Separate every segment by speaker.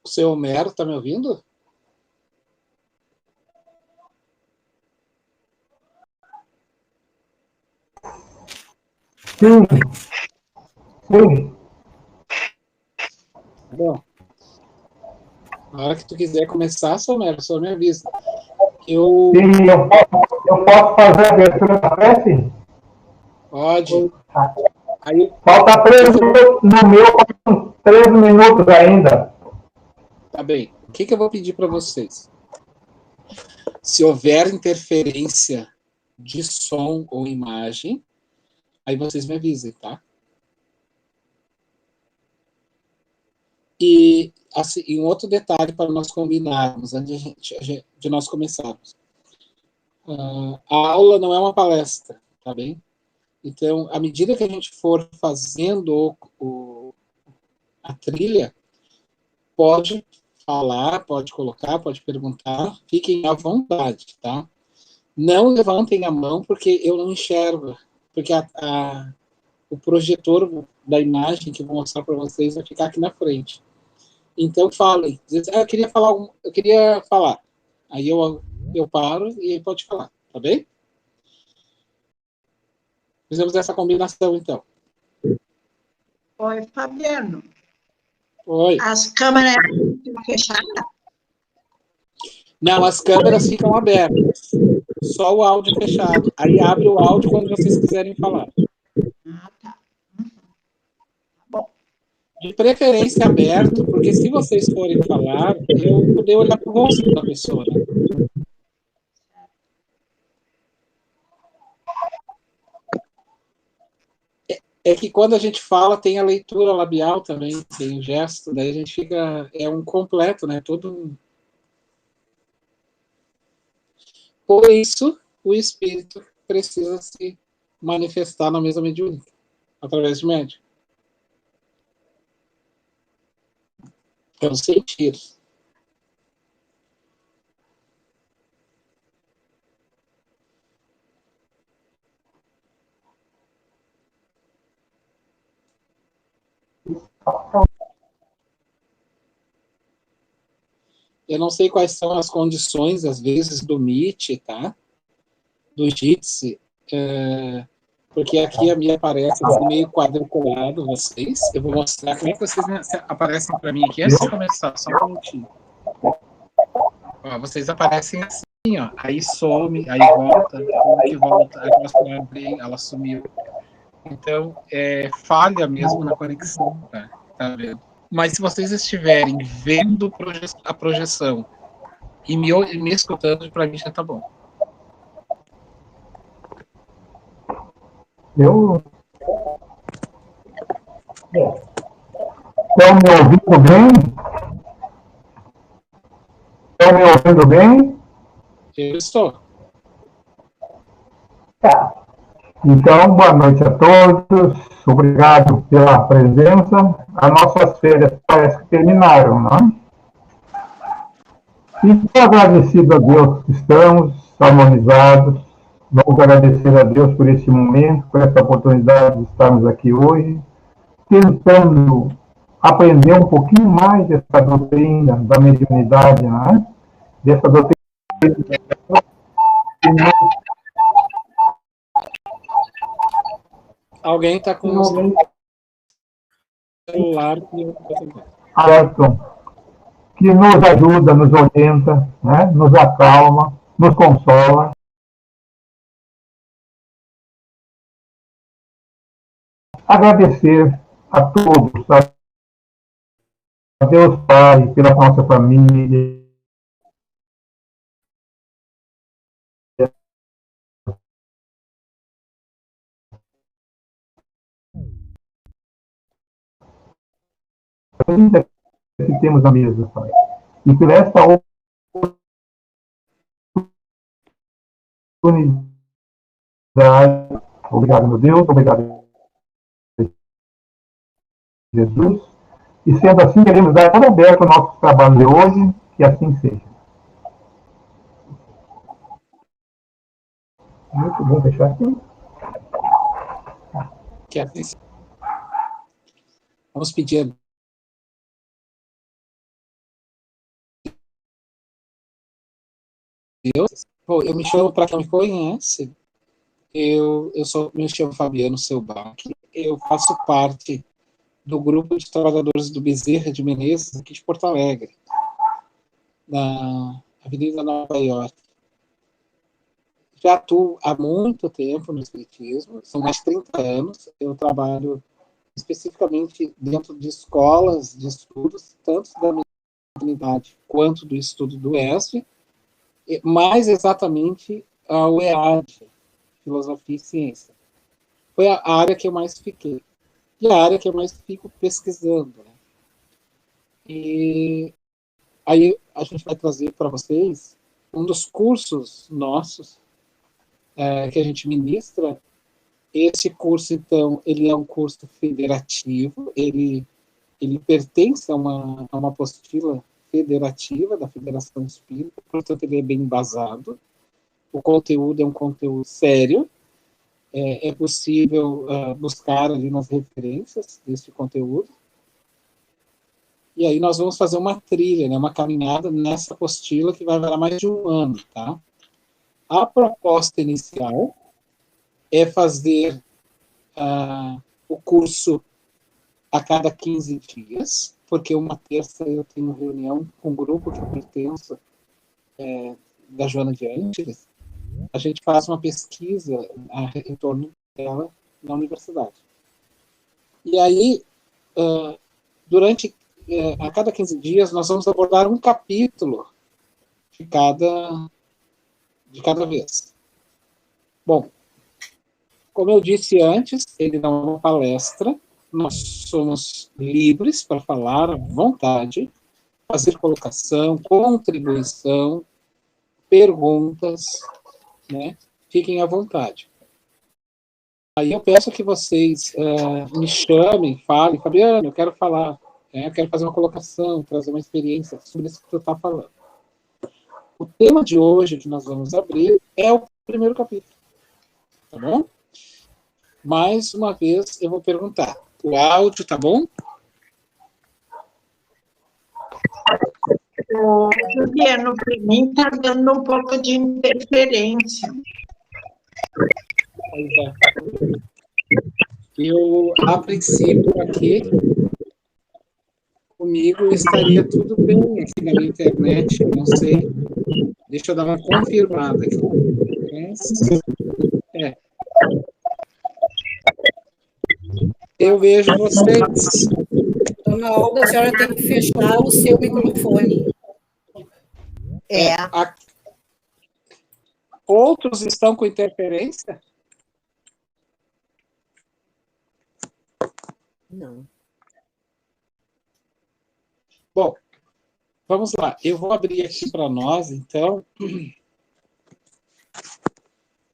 Speaker 1: O seu Homero está me ouvindo?
Speaker 2: Sim. Sim.
Speaker 1: Bom, na hora que tu quiser começar, seu Homero, só me avisa. Eu...
Speaker 2: Sim, eu posso fazer a abertura da prece?
Speaker 1: Pode. Aí,
Speaker 2: falta 3 minutos no meu, 3 minutos ainda.
Speaker 1: Tá bem. O que eu vou pedir para vocês? Se houver interferência de som ou imagem, aí vocês me avisem, tá? E assim, um outro detalhe para nós combinarmos, antes de nós começarmos. A aula não é uma palestra, tá bem? Então, à medida que a gente for fazendo a trilha, pode falar, pode colocar, pode perguntar, fiquem à vontade, tá? Não levantem a mão, porque eu não enxergo, porque o projetor da imagem que eu vou mostrar para vocês vai ficar aqui na frente. Então, falem. Eu queria falar. Aí eu paro e aí pode falar, tá bem? Fizemos essa combinação, então.
Speaker 3: Oi, Fabiano.
Speaker 1: Oi.
Speaker 3: As câmeras ficam fechadas?
Speaker 1: Não, as câmeras ficam abertas. Só o áudio fechado. Aí abre o áudio quando vocês quiserem falar.
Speaker 3: Ah, tá. Bom.
Speaker 1: De preferência aberto, porque se vocês forem falar, eu poder olhar para o rosto da pessoa, né? É que quando a gente fala, tem a leitura labial também, tem o gesto, daí a gente fica... É um completo, né? Todo... Por isso, o espírito precisa se manifestar na mesa mediúnica, através de médium. É o sentir. Eu não sei quais são as condições, às vezes, do MIT, tá? Do JITSE, porque aqui a minha aparece assim, meio quadriculado, vocês. Eu vou mostrar como é que vocês aparecem para mim aqui antes de começar, só um minutinho. Ó, vocês aparecem assim, ó. Aí some, aí volta, que volta, aí ela abrir, ela sumiu. Então, falha mesmo na conexão, tá vendo? Mas se vocês estiverem vendo a projeção e me escutando, para mim já tá bom.
Speaker 2: Estão me ouvindo bem? Estão me ouvindo bem?
Speaker 1: Eu estou.
Speaker 2: Tá. Então, boa noite a todos. Obrigado pela presença. As nossas férias parece que terminaram, não é? E muito agradecido a Deus que estamos harmonizados. Vamos agradecer a Deus por esse momento, por essa oportunidade de estarmos aqui hoje, tentando aprender um pouquinho mais dessa doutrina da mediunidade, não é? Dessa doutrina.
Speaker 1: Alguém está com o celular
Speaker 2: Ayrton, que nos ajuda, nos orienta, né? Nos acalma, nos consola. Agradecer a todos, a Deus Pai, pela nossa família, ainda que temos na mesa, Pai. E por esta oportunidade, obrigado, meu Deus, obrigado, Jesus. E sendo assim, queremos dar todo aberto ao nosso trabalho de hoje, que assim seja. Muito bom fechar aqui.
Speaker 1: Que assim, vamos pedir a Deus. Bom, eu me chamo, para quem me conhece, me chamo Fabiano Selbach, eu faço parte do grupo de trabalhadores do Bezerra de Menezes, aqui de Porto Alegre, na Avenida Nova York. Já atuo há muito tempo no espiritismo, são mais de 30 anos, eu trabalho especificamente dentro de escolas de estudos, tanto da mediunidade quanto do estudo do ESV, mais exatamente ao EAD, Filosofia e Ciência. Foi a área que eu mais fiquei. E a área que eu mais fico pesquisando. Né? E aí a gente vai trazer para vocês um dos cursos nossos que a gente ministra. Esse curso, então, ele é um curso federativo, ele pertence a uma apostila federativa da Federação Espírita, portanto, ele é bem embasado. O conteúdo é um conteúdo sério, é possível buscar ali nas referências desse conteúdo. E aí nós vamos fazer uma trilha, né, uma caminhada nessa apostila que vai durar mais de um ano. Tá? A proposta inicial é fazer o curso a cada 15 dias, porque uma terça eu tenho reunião com um grupo que eu pertenço, da Joana de Angeles, a gente faz uma pesquisa em torno dela na universidade. E aí, durante a cada 15 dias, nós vamos abordar um capítulo de cada vez. Bom, como eu disse antes, ele não é uma palestra, nós somos livres para falar à vontade, fazer colocação, contribuição, perguntas, né? Fiquem à vontade. Aí eu peço que vocês me chamem, falem, Fabiano, eu quero falar, eu quero fazer uma colocação, trazer uma experiência sobre isso que você está falando. O tema de hoje que nós vamos abrir é o primeiro capítulo, tá bom? Mais uma vez eu vou perguntar, o áudio tá bom?
Speaker 3: Juliano, para mim está dando um pouco de interferência.
Speaker 1: Pois é. Eu, a princípio, aqui, comigo estaria tudo bem aqui na minha internet, não sei. Deixa eu dar uma confirmada aqui. Eu vejo vocês.
Speaker 4: Dona Olga, a senhora tem que fechar o seu microfone.
Speaker 1: Outros estão com interferência?
Speaker 4: Não.
Speaker 1: Bom, vamos lá. Eu vou abrir aqui para nós, então.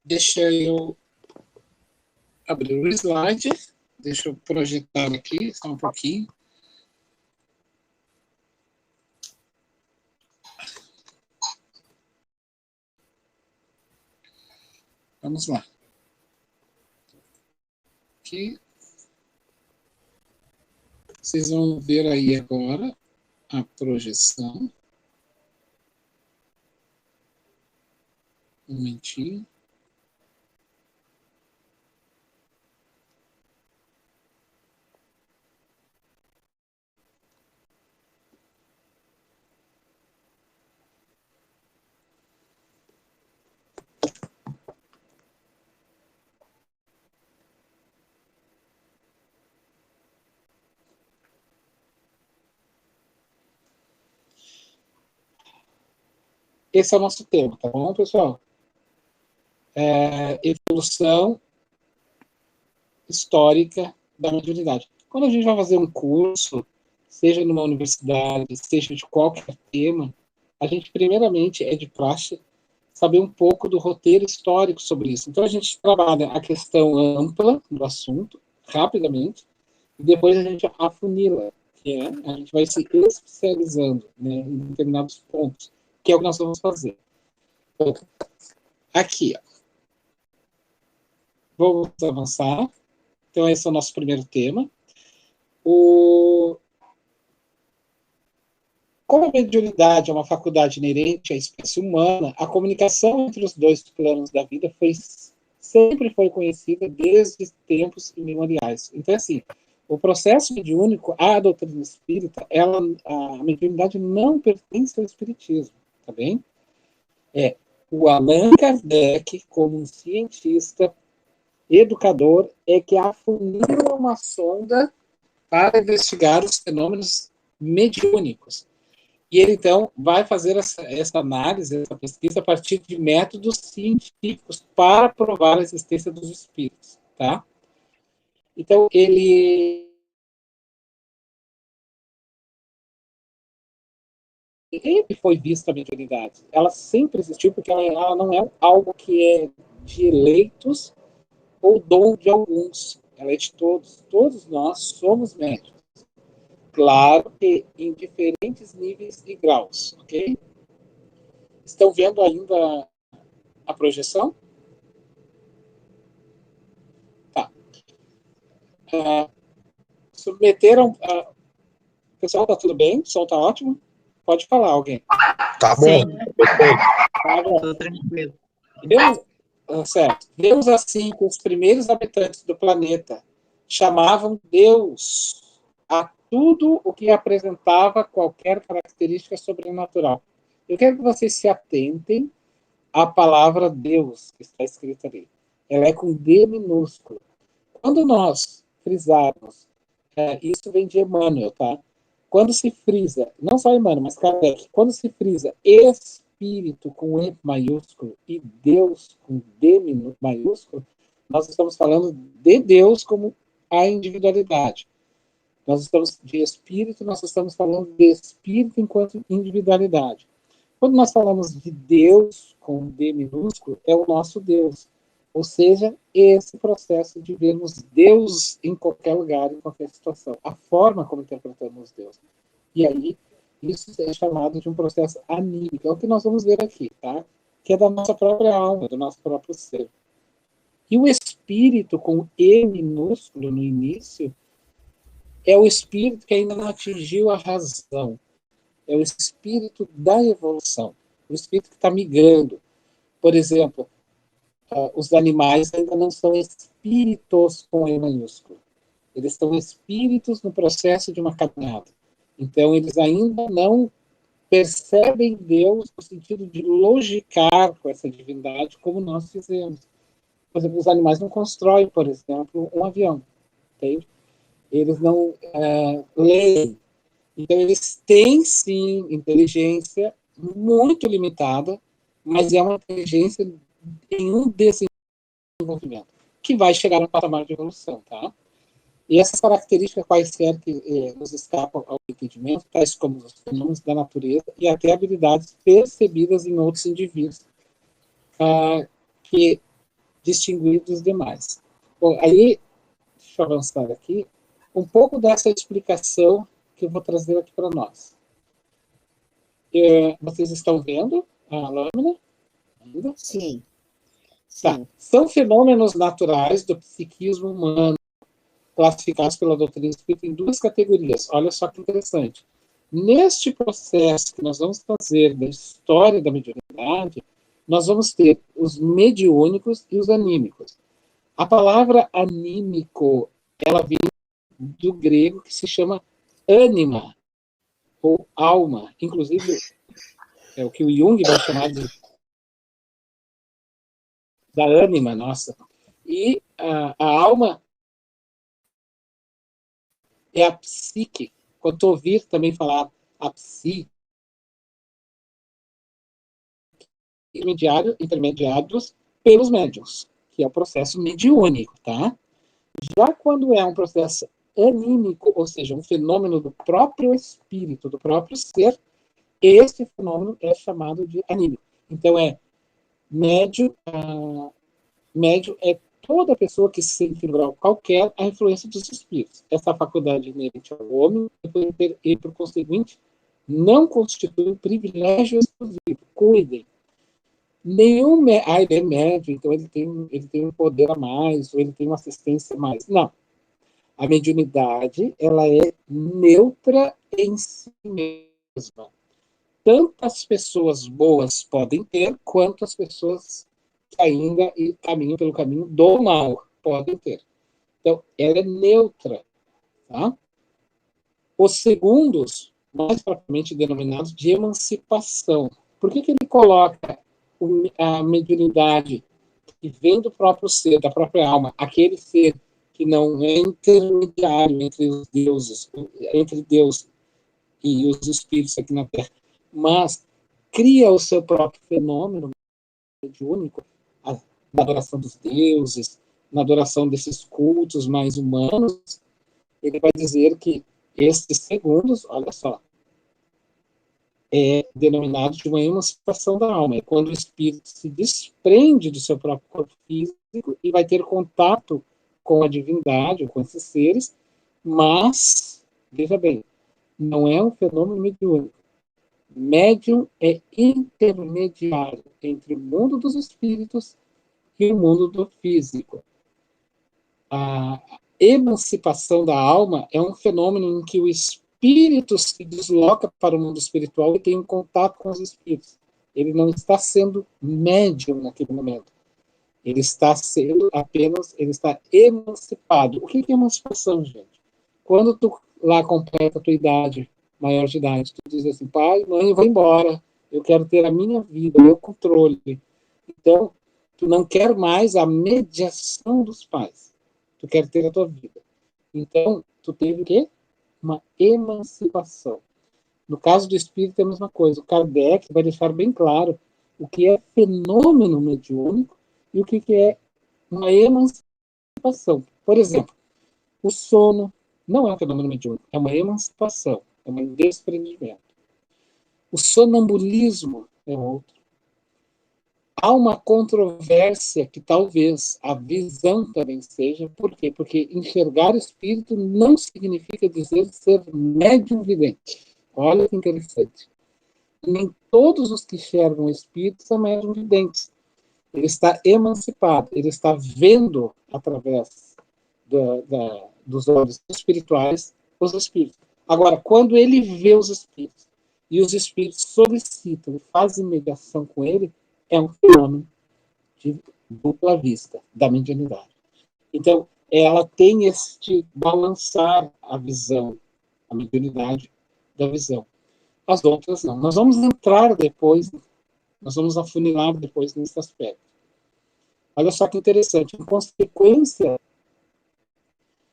Speaker 1: Deixa eu abrir o slide. Deixa eu projetar aqui só um pouquinho. Vamos lá. Aqui. Vocês vão ver aí agora a projeção. Um momentinho. esse é o nosso tema, tá bom, pessoal? Evolução histórica da mediunidade. Quando a gente vai fazer um curso, seja numa universidade, seja de qualquer tema, a gente, primeiramente, é de praxe saber um pouco do roteiro histórico sobre isso. Então, a gente trabalha a questão ampla do assunto, rapidamente, e depois a gente afunila, que é, a gente vai se especializando, né, em determinados pontos, que é o que nós vamos fazer. Então, aqui, ó. Vamos avançar. Então, esse é o nosso primeiro tema. Como a mediunidade é uma faculdade inerente à espécie humana, a comunicação entre os dois planos da vida sempre foi conhecida desde tempos imemoriais. Então, assim, o processo mediúnico, a doutrina espírita, a mediunidade não pertence ao espiritismo, tá bem? O Allan Kardec, como um cientista, educador, é que afunila uma sonda para investigar os fenômenos mediúnicos. E ele, então, vai fazer essa análise, essa pesquisa, a partir de métodos científicos para provar a existência dos espíritos, tá? Então, ele sempre foi vista a mediunidade. Ela sempre existiu, porque ela não é algo que é de eleitos ou dom de alguns. Ela é de todos. Todos nós somos médiuns. Claro que em diferentes níveis e graus, ok? Estão vendo ainda a projeção? Tá. Submeteram. Pessoal, tá tudo bem? O som tá ótimo? Pode falar, alguém.
Speaker 5: Tá bom.
Speaker 3: Sim,
Speaker 1: Tá bom.
Speaker 3: tô tranquilo.
Speaker 1: Certo. Vemos assim que os primeiros habitantes do planeta chamavam Deus a tudo o que apresentava qualquer característica sobrenatural. Eu quero que vocês se atentem à palavra Deus que está escrita ali. Ela é com D minúsculo. Quando nós frisarmos, isso vem de Emmanuel, tá? Quando se frisa, não só Emmanuel, mas Kardec, quando se frisa espírito com E maiúsculo e Deus com D maiúsculo, nós estamos falando de Deus como a individualidade. Nós estamos de espírito, nós estamos falando de espírito enquanto individualidade. Quando nós falamos de Deus com D minúsculo, é o nosso Deus. Ou seja, esse processo de vermos Deus em qualquer lugar, em qualquer situação. A forma como interpretamos Deus. E aí, isso é chamado de um processo anímico. É o que nós vamos ver aqui, tá? Que é da nossa própria alma, do nosso próprio ser. E o espírito, com E minúsculo no início, é o espírito que ainda não atingiu a razão. É o espírito da evolução. O espírito que está migrando. Por exemplo, os animais ainda não são espíritos com E maiúsculo. Eles são espíritos no processo de uma caminhada. Então, eles ainda não percebem Deus no sentido de logicar com essa divindade como nós fizemos. Por exemplo, os animais não constroem, por exemplo, um avião. Entende? Eles não leem. Então, eles têm, sim, inteligência muito limitada, mas é uma inteligência em um desenvolvimento, que vai chegar no patamar de evolução, tá? E essas características quaisquer que nos escapam ao entendimento, tais como os fenômenos da natureza e até habilidades percebidas em outros indivíduos, que distinguidos dos demais. Bom, aí, deixa eu avançar aqui, um pouco dessa explicação que eu vou trazer aqui para nós. Vocês estão vendo a lâmina? Ainda?
Speaker 3: Sim.
Speaker 1: Tá. São fenômenos naturais do psiquismo humano, classificados pela doutrina espírita em duas categorias. Olha só que interessante. Neste processo que nós vamos fazer da história da mediunidade, nós vamos ter os mediúnicos e os anímicos. A palavra anímico, ela vem do grego que se chama ânima, ou alma. Inclusive, é o que o Jung vai chamar da ânima nossa. E a alma é a psique. Quando tu ouvir também falar a psi, intermediados pelos médiuns, que é o processo mediúnico, tá? Já quando é um processo anímico, ou seja, um fenômeno do próprio espírito, do próprio ser, esse fenômeno é chamado de anímico. Então, médio é toda pessoa que sente em grau qualquer a influência dos espíritos. Essa faculdade inerente ao homem, e por conseguinte, não constitui um privilégio exclusivo. Cuidem. Ele é médio, então ele tem um poder a mais, ou ele tem uma assistência a mais. Não. A mediunidade, ela é neutra em si mesma. Tantas pessoas boas podem ter, quanto as pessoas que ainda caminham pelo caminho do mal podem ter. Então, ela é neutra. Tá? Os segundos, mais propriamente denominados de emancipação. Por que ele coloca a mediunidade que vem do próprio ser, da própria alma, aquele ser que não é intermediário entre os deuses, entre Deus e os espíritos aqui na Terra, mas cria o seu próprio fenômeno mediúnico, na adoração dos deuses, na adoração desses cultos mais humanos, ele vai dizer que estes segundos, olha só, é denominado de uma emancipação da alma. É quando o espírito se desprende do seu próprio corpo físico e vai ter contato com a divindade, ou com esses seres, mas, veja bem, não é um fenômeno mediúnico. Médium é intermediário entre o mundo dos espíritos e o mundo do físico. A emancipação da alma é um fenômeno em que o espírito se desloca para o mundo espiritual e tem um contato com os espíritos. Ele não está sendo médium naquele momento. Ele está emancipado. O que é emancipação, gente? Quando tu lá completa a tua idade, maior de idade, tu diz assim, pai, mãe, eu vou embora, eu quero ter a minha vida, o meu controle. Então, tu não quer mais a mediação dos pais. Tu quer ter a tua vida. Então, tu teve o quê? Uma emancipação. No caso do espírito é a mesma coisa. O Kardec vai deixar bem claro o que é fenômeno mediúnico e o que é uma emancipação. Por exemplo, o sono não é um fenômeno mediúnico, é uma emancipação, é um desprendimento. O sonambulismo é outro. Há uma controvérsia que talvez a visão também seja. Por quê? Porque enxergar espírito não significa dizer ser médium vidente. Olha que interessante. Nem todos os que enxergam espírito são médium videntes. Ele está emancipado, ele está vendo através dos olhos espirituais os espíritos. Agora, quando ele vê os espíritos e os espíritos solicitam e fazem mediação com ele, é um fenômeno de dupla vista da mediunidade. Então, ela tem este balançar a visão, a mediunidade da visão. As outras não. Nós vamos entrar depois, nós vamos afunilar depois nesse aspecto. Olha só que interessante. Em consequência,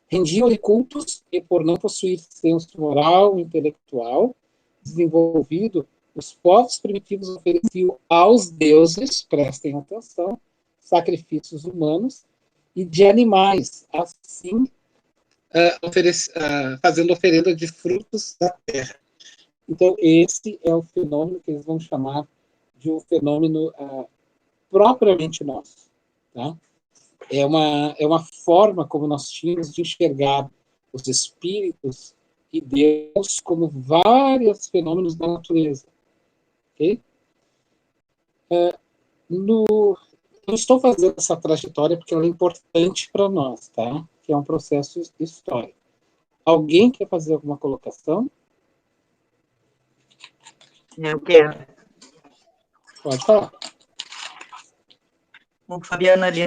Speaker 1: rendiam-lhe cultos e, por não possuir senso moral e intelectual desenvolvido, os povos primitivos ofereciam aos deuses, prestem atenção, sacrifícios humanos e de animais, assim fazendo oferenda de frutos da terra. Então, esse é o fenômeno que eles vão chamar de um fenômeno propriamente nosso. Tá? É uma forma como nós tínhamos de enxergar os espíritos e Deus como vários fenômenos da natureza. Okay? Eu estou fazendo essa trajetória porque ela é importante para nós, tá? Que é um processo histórico. Alguém quer fazer alguma colocação?
Speaker 5: Eu quero.
Speaker 1: Pode falar.
Speaker 5: Bom, Fabiana, ali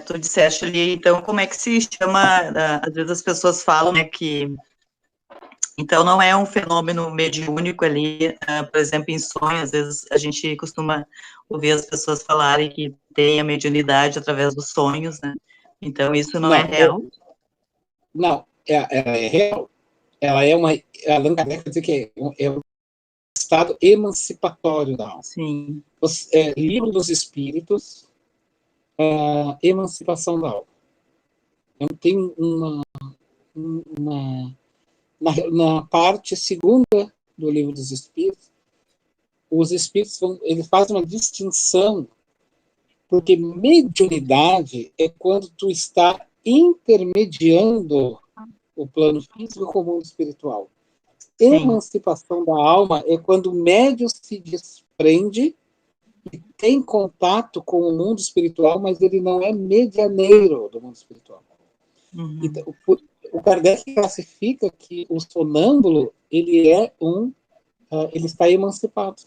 Speaker 5: tu disseste ali, então, como é que se chama, às vezes as pessoas falam, né, que, então, não é um fenômeno mediúnico ali, por exemplo, em sonho, às vezes a gente costuma ouvir as pessoas falarem que tem a mediunidade através dos sonhos, né, então isso não é real?
Speaker 1: Não, ela é real. Ela é uma, Allan Kardec vai dizer que é uma estado emancipatório da alma.
Speaker 5: Sim.
Speaker 1: Livro dos Espíritos, emancipação da alma. Então, tem na parte segunda do Livro dos Espíritos, os Espíritos eles fazem uma distinção, porque mediunidade é quando tu está intermediando o plano físico com o mundo espiritual.
Speaker 5: Sim.
Speaker 1: Emancipação da alma é quando o médium se desprende e tem contato com o mundo espiritual, mas ele não é medianeiro do mundo espiritual.
Speaker 5: Uhum.
Speaker 1: Então, o Kardec classifica que o sonâmbulo ele está emancipado.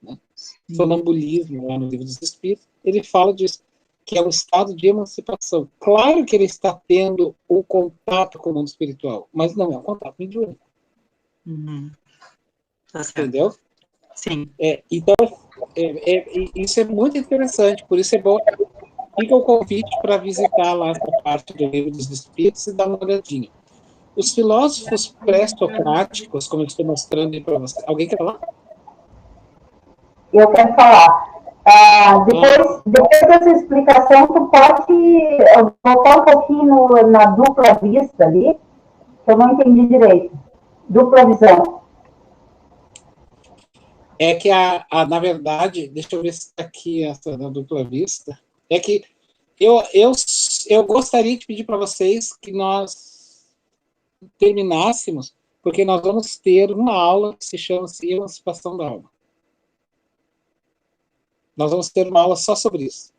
Speaker 1: Né? Sonambulismo, lá no Livro dos Espíritos, ele fala disso, que é um estado de emancipação. Claro que ele está tendo um contato com o mundo espiritual, mas não é um contato mediúnico.
Speaker 5: Uhum. Tá certo.
Speaker 1: Entendeu?
Speaker 5: Sim.
Speaker 1: Então, isso é muito interessante, por isso é bom. Fica o convite para visitar lá essa parte do Livro dos Espíritos e dar uma olhadinha. Os filósofos pré-socráticos, como eu estou mostrando aí para vocês. Alguém quer falar?
Speaker 6: Eu quero falar. Depois dessa explicação, tu pode voltar um pouquinho na dupla vista ali, que eu não entendi direito. Dupla visão.
Speaker 1: É que, na verdade, deixa eu ver se está aqui essa da dupla vista, é que eu gostaria de pedir para vocês que nós terminássemos, porque nós vamos ter uma aula que se chama Emancipação da Alma. Nós vamos ter uma aula só sobre isso.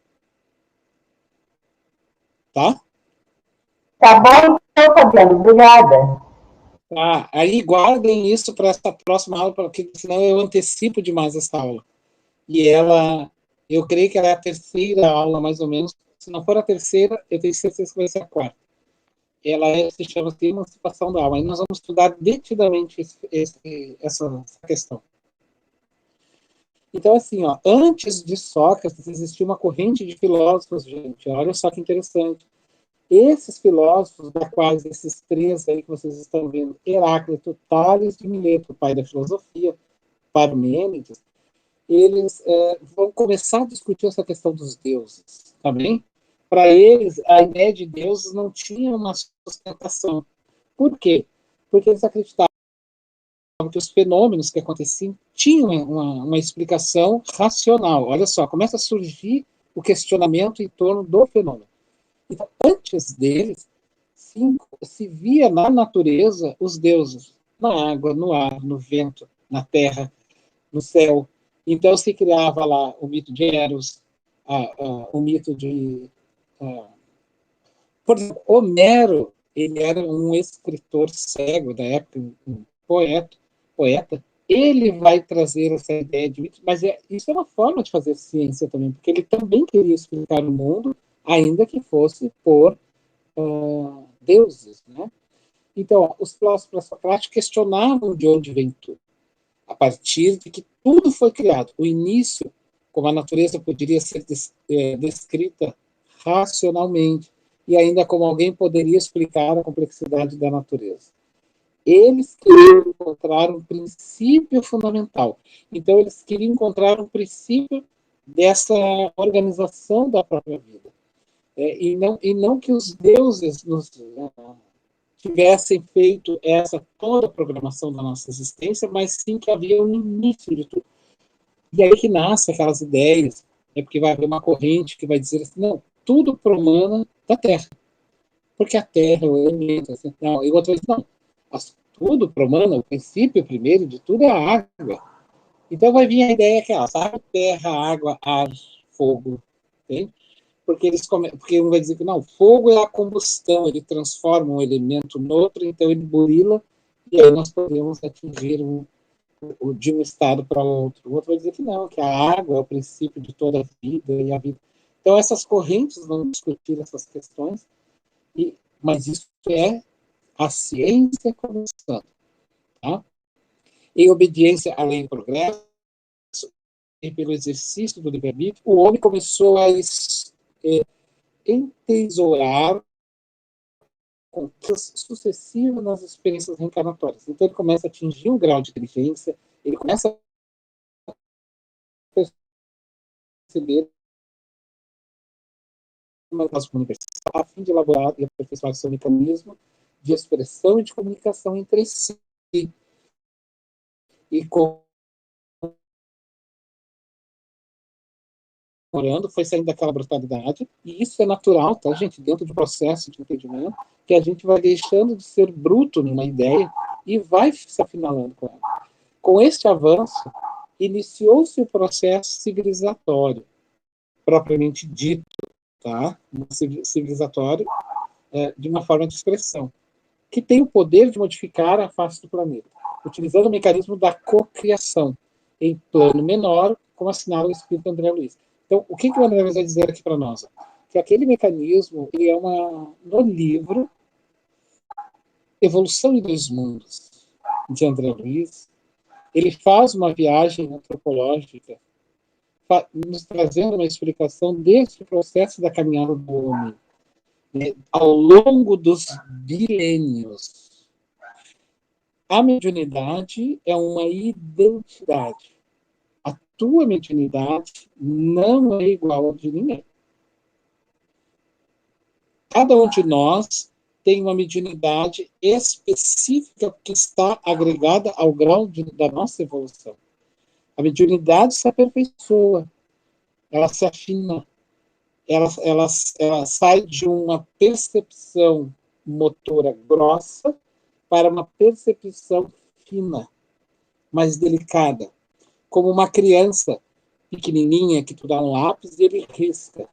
Speaker 1: Tá?
Speaker 6: Tá bom, então, Fabiano. Obrigada.
Speaker 1: Tá, aí guardem isso para essa próxima aula, porque senão eu antecipo demais essa aula. E eu creio que ela é a terceira aula, mais ou menos. Se não for a terceira, eu tenho certeza que vai ser a quarta. Ela se chama Emancipação da Alma. Aí nós vamos estudar detidamente essa questão. Então, assim, antes de Sócrates, existia uma corrente de filósofos, gente. Olha só que interessante. Esses filósofos, da quais esses três aí que vocês estão vendo, Heráclito, Tales de Mileto, pai da filosofia, Parmênides, eles vão começar a discutir essa questão dos deuses, tá bem? Para eles, a ideia de deuses não tinha uma sustentação. Por quê? Porque eles acreditavam que os fenômenos que aconteciam tinham uma explicação racional. Olha só, começa a surgir o questionamento em torno do fenômeno. Então, antes deles, se via na natureza os deuses, na água, no ar, no vento, na terra, no céu. Então, se criava lá o mito de Eros, o mito de... por exemplo, Homero, ele era um escritor cego da época, um poeta. Ele vai trazer essa ideia de mito, mas isso é uma forma de fazer ciência também, porque ele também queria explicar o mundo, ainda que fosse por deuses, né? Então, os filósofos pré-socráticos questionavam de onde vem tudo, a partir de que tudo foi criado. O início, como a natureza poderia ser descrita racionalmente, e ainda como alguém poderia explicar a complexidade da natureza. Eles queriam encontrar um princípio fundamental. Então, eles queriam encontrar um princípio dessa organização da própria vida. E não que os deuses tivessem feito toda a programação da nossa existência, mas sim que havia um início de tudo. E aí que nascem aquelas ideias, porque vai haver uma corrente que vai dizer assim, não, tudo promana da Terra, porque a Terra é o elemento. Assim, não, e outra vez, não, tudo promana, o princípio primeiro de tudo é a água. Então vai vir a ideia que sabe, terra, água, ar, fogo, entende? Porque um vai dizer que não, fogo é a combustão, ele transforma um elemento no outro, então ele burila, e aí nós podemos atingir de um estado para outro. O outro vai dizer que não, que a água é o princípio de toda a vida e a vida. Então essas correntes vão discutir essas questões, mas isso é a ciência começando. Tá? Em obediência à lei do progresso e pelo exercício do livre-arbítrio, o homem começou a entesourar conquistas sucessivas nas experiências reencarnatórias. Então ele começa a atingir um grau de inteligência, ele começa a perceber uma universal a fim de elaborar e aperfeiçoar seu mecanismo de expressão e de comunicação entre si. E foi saindo daquela brutalidade, e isso é natural, tá, gente? Dentro do processo de entendimento, que a gente vai deixando de ser bruto numa ideia e vai se afinalando com ela. Com este avanço, iniciou-se o processo civilizatório, propriamente dito, tá? Civilizatório de uma forma de expressão, que tem o poder de modificar a face do planeta, utilizando o mecanismo da cocriação, em plano menor, como assinala o espírito André Luiz. Então, o que o André Luiz vai dizer aqui para nós? Que aquele mecanismo, ele é no livro Evolução em Dois Mundos, de André Luiz, ele faz uma viagem antropológica, nos trazendo uma explicação desse processo da caminhada do homem, né, ao longo dos milênios. A mediunidade é uma identidade. A tua mediunidade não é igual a de ninguém. Cada um de nós tem uma mediunidade específica que está agregada ao grau da nossa evolução. A mediunidade se aperfeiçoa, ela se afina, ela sai de uma percepção motora grossa para uma percepção fina, mais delicada, como uma criança pequenininha que tu dá um lápis e ele risca.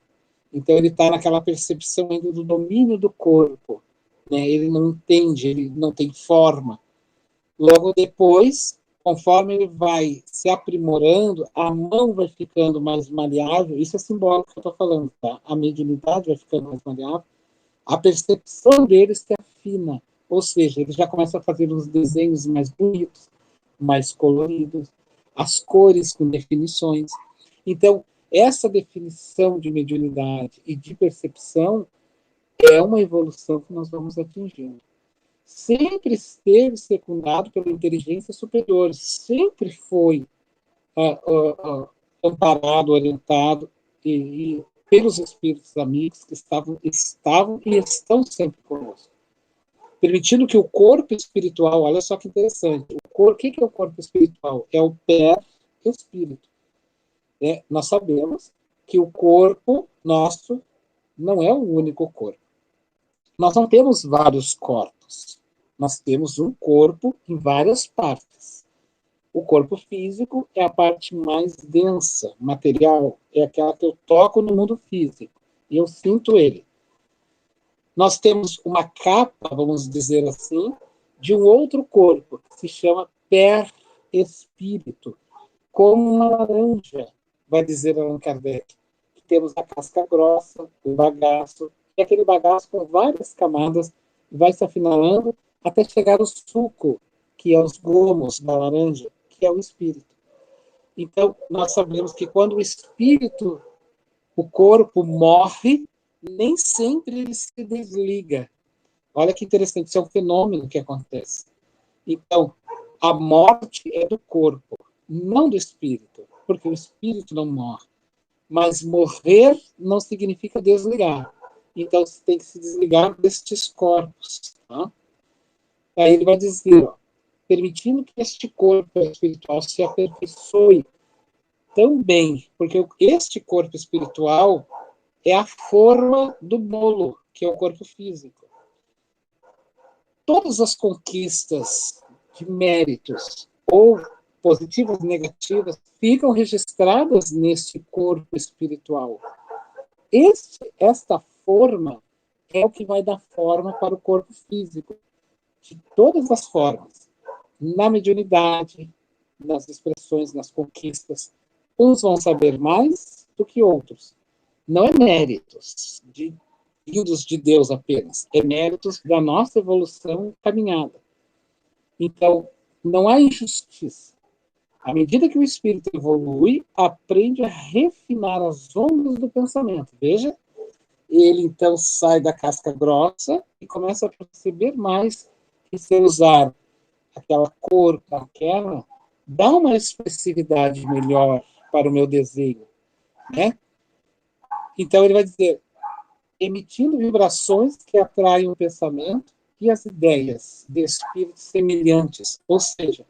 Speaker 1: Então ele está naquela percepção ainda do domínio do corpo, né? Ele não entende, ele não tem forma. Logo depois, conforme ele vai se aprimorando, a mão vai ficando mais maleável. Isso é simbólico que eu estou falando, tá? A mediunidade vai ficando mais maleável. A percepção dele se afina, ou seja, ele já começa a fazer os desenhos mais bonitos, mais coloridos, as cores com definições. Então, essa definição de mediunidade e de percepção é uma evolução que nós vamos atingindo. Sempre esteve secundado pela inteligência superior, sempre foi amparado, orientado e pelos espíritos amigos que estavam e estão sempre conosco, permitindo que o corpo espiritual, olha só que interessante, o que é o corpo espiritual? É o pé-espírito. Nós sabemos que o corpo nosso não é o único corpo. Nós não temos vários corpos. Nós temos um corpo em várias partes. O corpo físico é a parte mais densa, material, é aquela que eu toco no mundo físico e eu sinto ele. Nós temos uma capa, vamos dizer assim, de um outro corpo, que se chama pé-espírito, como uma laranja, vai dizer Allan Kardec. Temos a casca grossa, o bagaço, e aquele bagaço com várias camadas vai se afinalando até chegar ao suco, que é os gomos da laranja, que é o espírito. Então, nós sabemos que quando o espírito, o corpo morre, nem sempre ele se desliga. Olha que interessante, isso é um fenômeno que acontece. Então, a morte é do corpo, não do espírito, porque o espírito não morre. Mas morrer não significa desligar. Então, você tem que se desligar destes corpos. Tá? Aí ele vai dizer, permitindo que este corpo espiritual se aperfeiçoe também, porque este corpo espiritual é a forma do bolo, que é o corpo físico. Todas as conquistas de méritos, ou positivas ou negativas, ficam registradas neste corpo espiritual. Esta forma é o que vai dar forma para o corpo físico, de todas as formas, na mediunidade, nas expressões, nas conquistas. Uns vão saber mais do que outros. Não é méritos vindos de Deus apenas, é méritos da nossa evolução e caminhada. Então, não há injustiça. À medida que o espírito evolui, aprende a refinar as ondas do pensamento. Veja, ele então sai da casca grossa e começa a perceber mais que se usar aquela cor, aquela, dá uma expressividade melhor para o meu desenho, né? Então ele vai dizer, emitindo vibrações que atraem o pensamento e as ideias de espíritos semelhantes. Ou seja,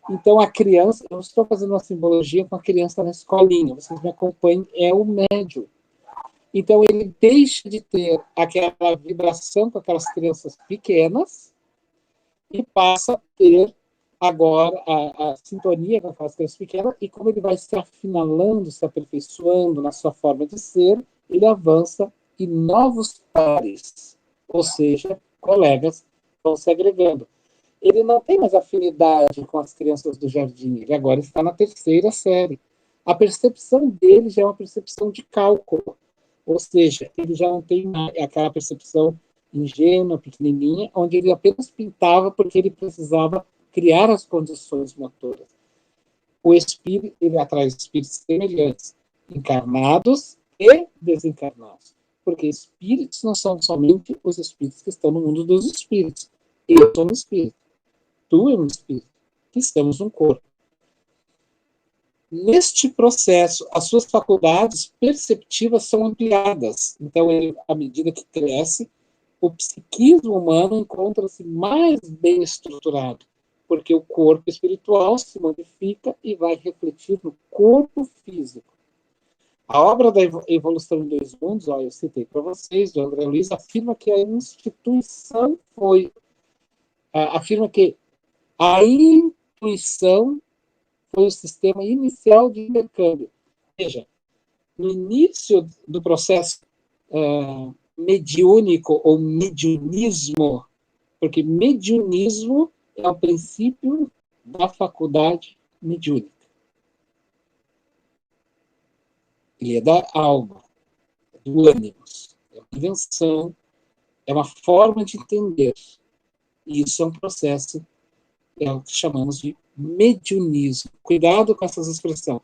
Speaker 1: então a criança, eu estou fazendo uma simbologia com a criança na escolinha, vocês me acompanhem, é o médium. Então ele deixa de ter aquela vibração com aquelas crianças pequenas e passa a ter agora a sintonia com aquelas crianças pequenas, e como ele vai se afinalando, se aperfeiçoando na sua forma de ser, ele avança e novos pares, ou seja, colegas, vão se agregando. Ele não tem mais afinidade com as crianças do jardim, ele agora está na terceira série. A percepção dele já é uma percepção de cálculo, ou seja, ele já não tem aquela percepção ingênua, pequenininha, onde ele apenas pintava porque ele precisava criar as condições motoras. O espírito, ele atrai espíritos semelhantes, encarnados e desencarnados. Porque espíritos não são somente os espíritos que estão no mundo dos espíritos. Eu sou um espírito. Tu é um espírito. Que estamos num corpo. Neste processo, as suas faculdades perceptivas são ampliadas. Então, ele, à medida que cresce, o psiquismo humano encontra-se mais bem estruturado, porque o corpo espiritual se modifica e vai refletir no corpo físico. A obra da Evolução em Dois Mundos, ó, eu citei para vocês, do André Luiz, afirma que a instituição afirma que a intuição foi o sistema inicial de intercâmbio. Veja, no início do processo mediúnico ou mediunismo, porque mediunismo é o princípio da faculdade mediúnica. Ele é da alma, do ânimos, é uma invenção, é uma forma de entender. E isso é um processo, é o que chamamos de mediunismo. Cuidado com essas expressões.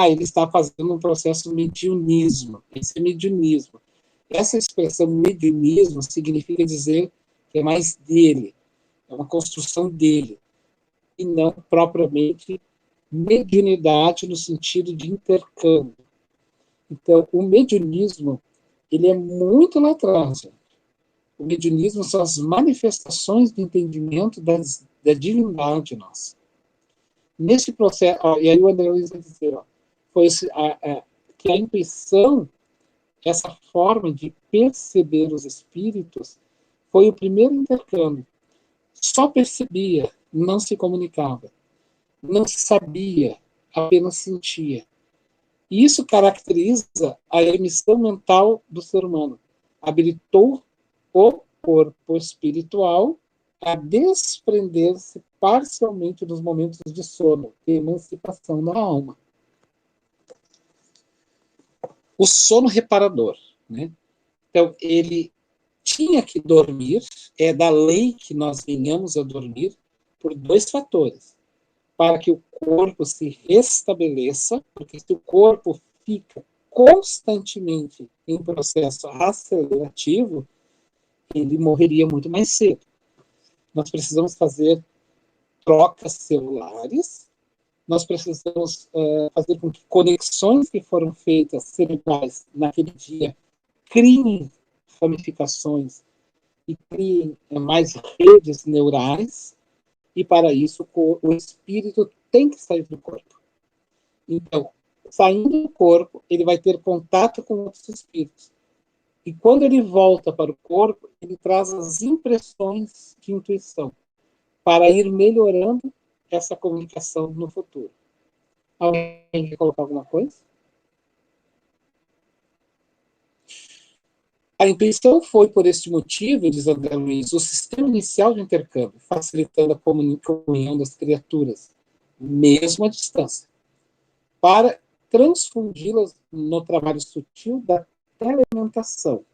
Speaker 1: Ele está fazendo um processo mediunismo. Esse é mediunismo. Essa expressão mediunismo significa dizer que é mais dele, é uma construção dele, e não propriamente mediunidade no sentido de intercâmbio. Então, o mediunismo, ele é muito lá atrás. Gente. O mediunismo são as manifestações de entendimento da divindade nossa. Nesse processo, e aí o André Luiz vai dizer, foi que a intuição, essa forma de perceber os espíritos, foi o primeiro intercâmbio. Só percebia, não se comunicava. Não se sabia, apenas sentia. E isso caracteriza a emissão mental do ser humano. Habilitou o corpo espiritual a desprender-se parcialmente dos momentos de sono, de emancipação da alma. O sono reparador, né? Então, ele tinha que dormir, é da lei que nós venhamos a dormir, por dois fatores. Para que o corpo se restabeleça, porque se o corpo fica constantemente em processo acelerativo, ele morreria muito mais cedo. Nós precisamos fazer trocas celulares, nós precisamos fazer com que conexões que foram feitas cerebrais naquele dia criem ramificações e criem mais redes neurais, e para isso o espírito tem que sair do corpo. Então, saindo do corpo, ele vai ter contato com outros espíritos. E quando ele volta para o corpo, ele traz as impressões de intuição para ir melhorando essa comunicação no futuro. Alguém quer colocar alguma coisa? A intuição foi, por este motivo, diz André Luiz, o sistema inicial de intercâmbio, facilitando a comunhão das criaturas, mesmo à distância, para transfundi-las no trabalho sutil da telementação.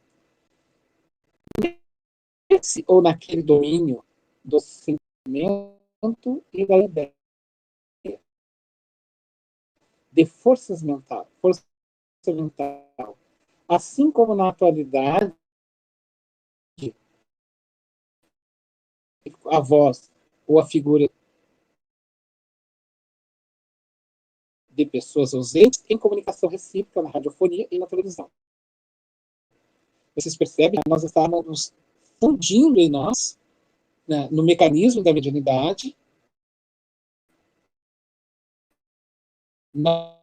Speaker 1: Nesse ou naquele domínio do sentimento e da ideia, de força mental, assim como na atualidade, a voz ou a figura de pessoas ausentes em comunicação recíproca na radiofonia e na televisão. Vocês percebem que nós estávamos fundindo em nós, né, no mecanismo da mediunidade, na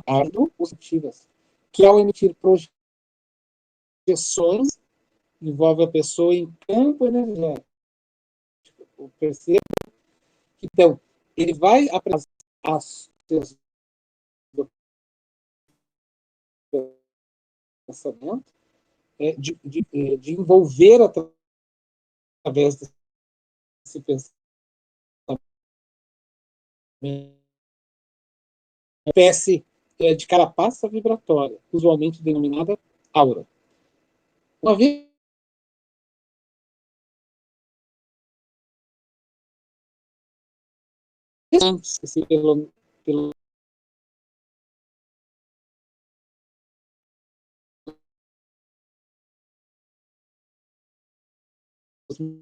Speaker 1: parte positivas, que ao emitir projeções, envolve a pessoa em campo energético. Perceba que, então, ele vai apresentar as do pensamento, de envolver através desse pensamento uma espécie de carapaça vibratória, usualmente denominada aura. Uma vez pelo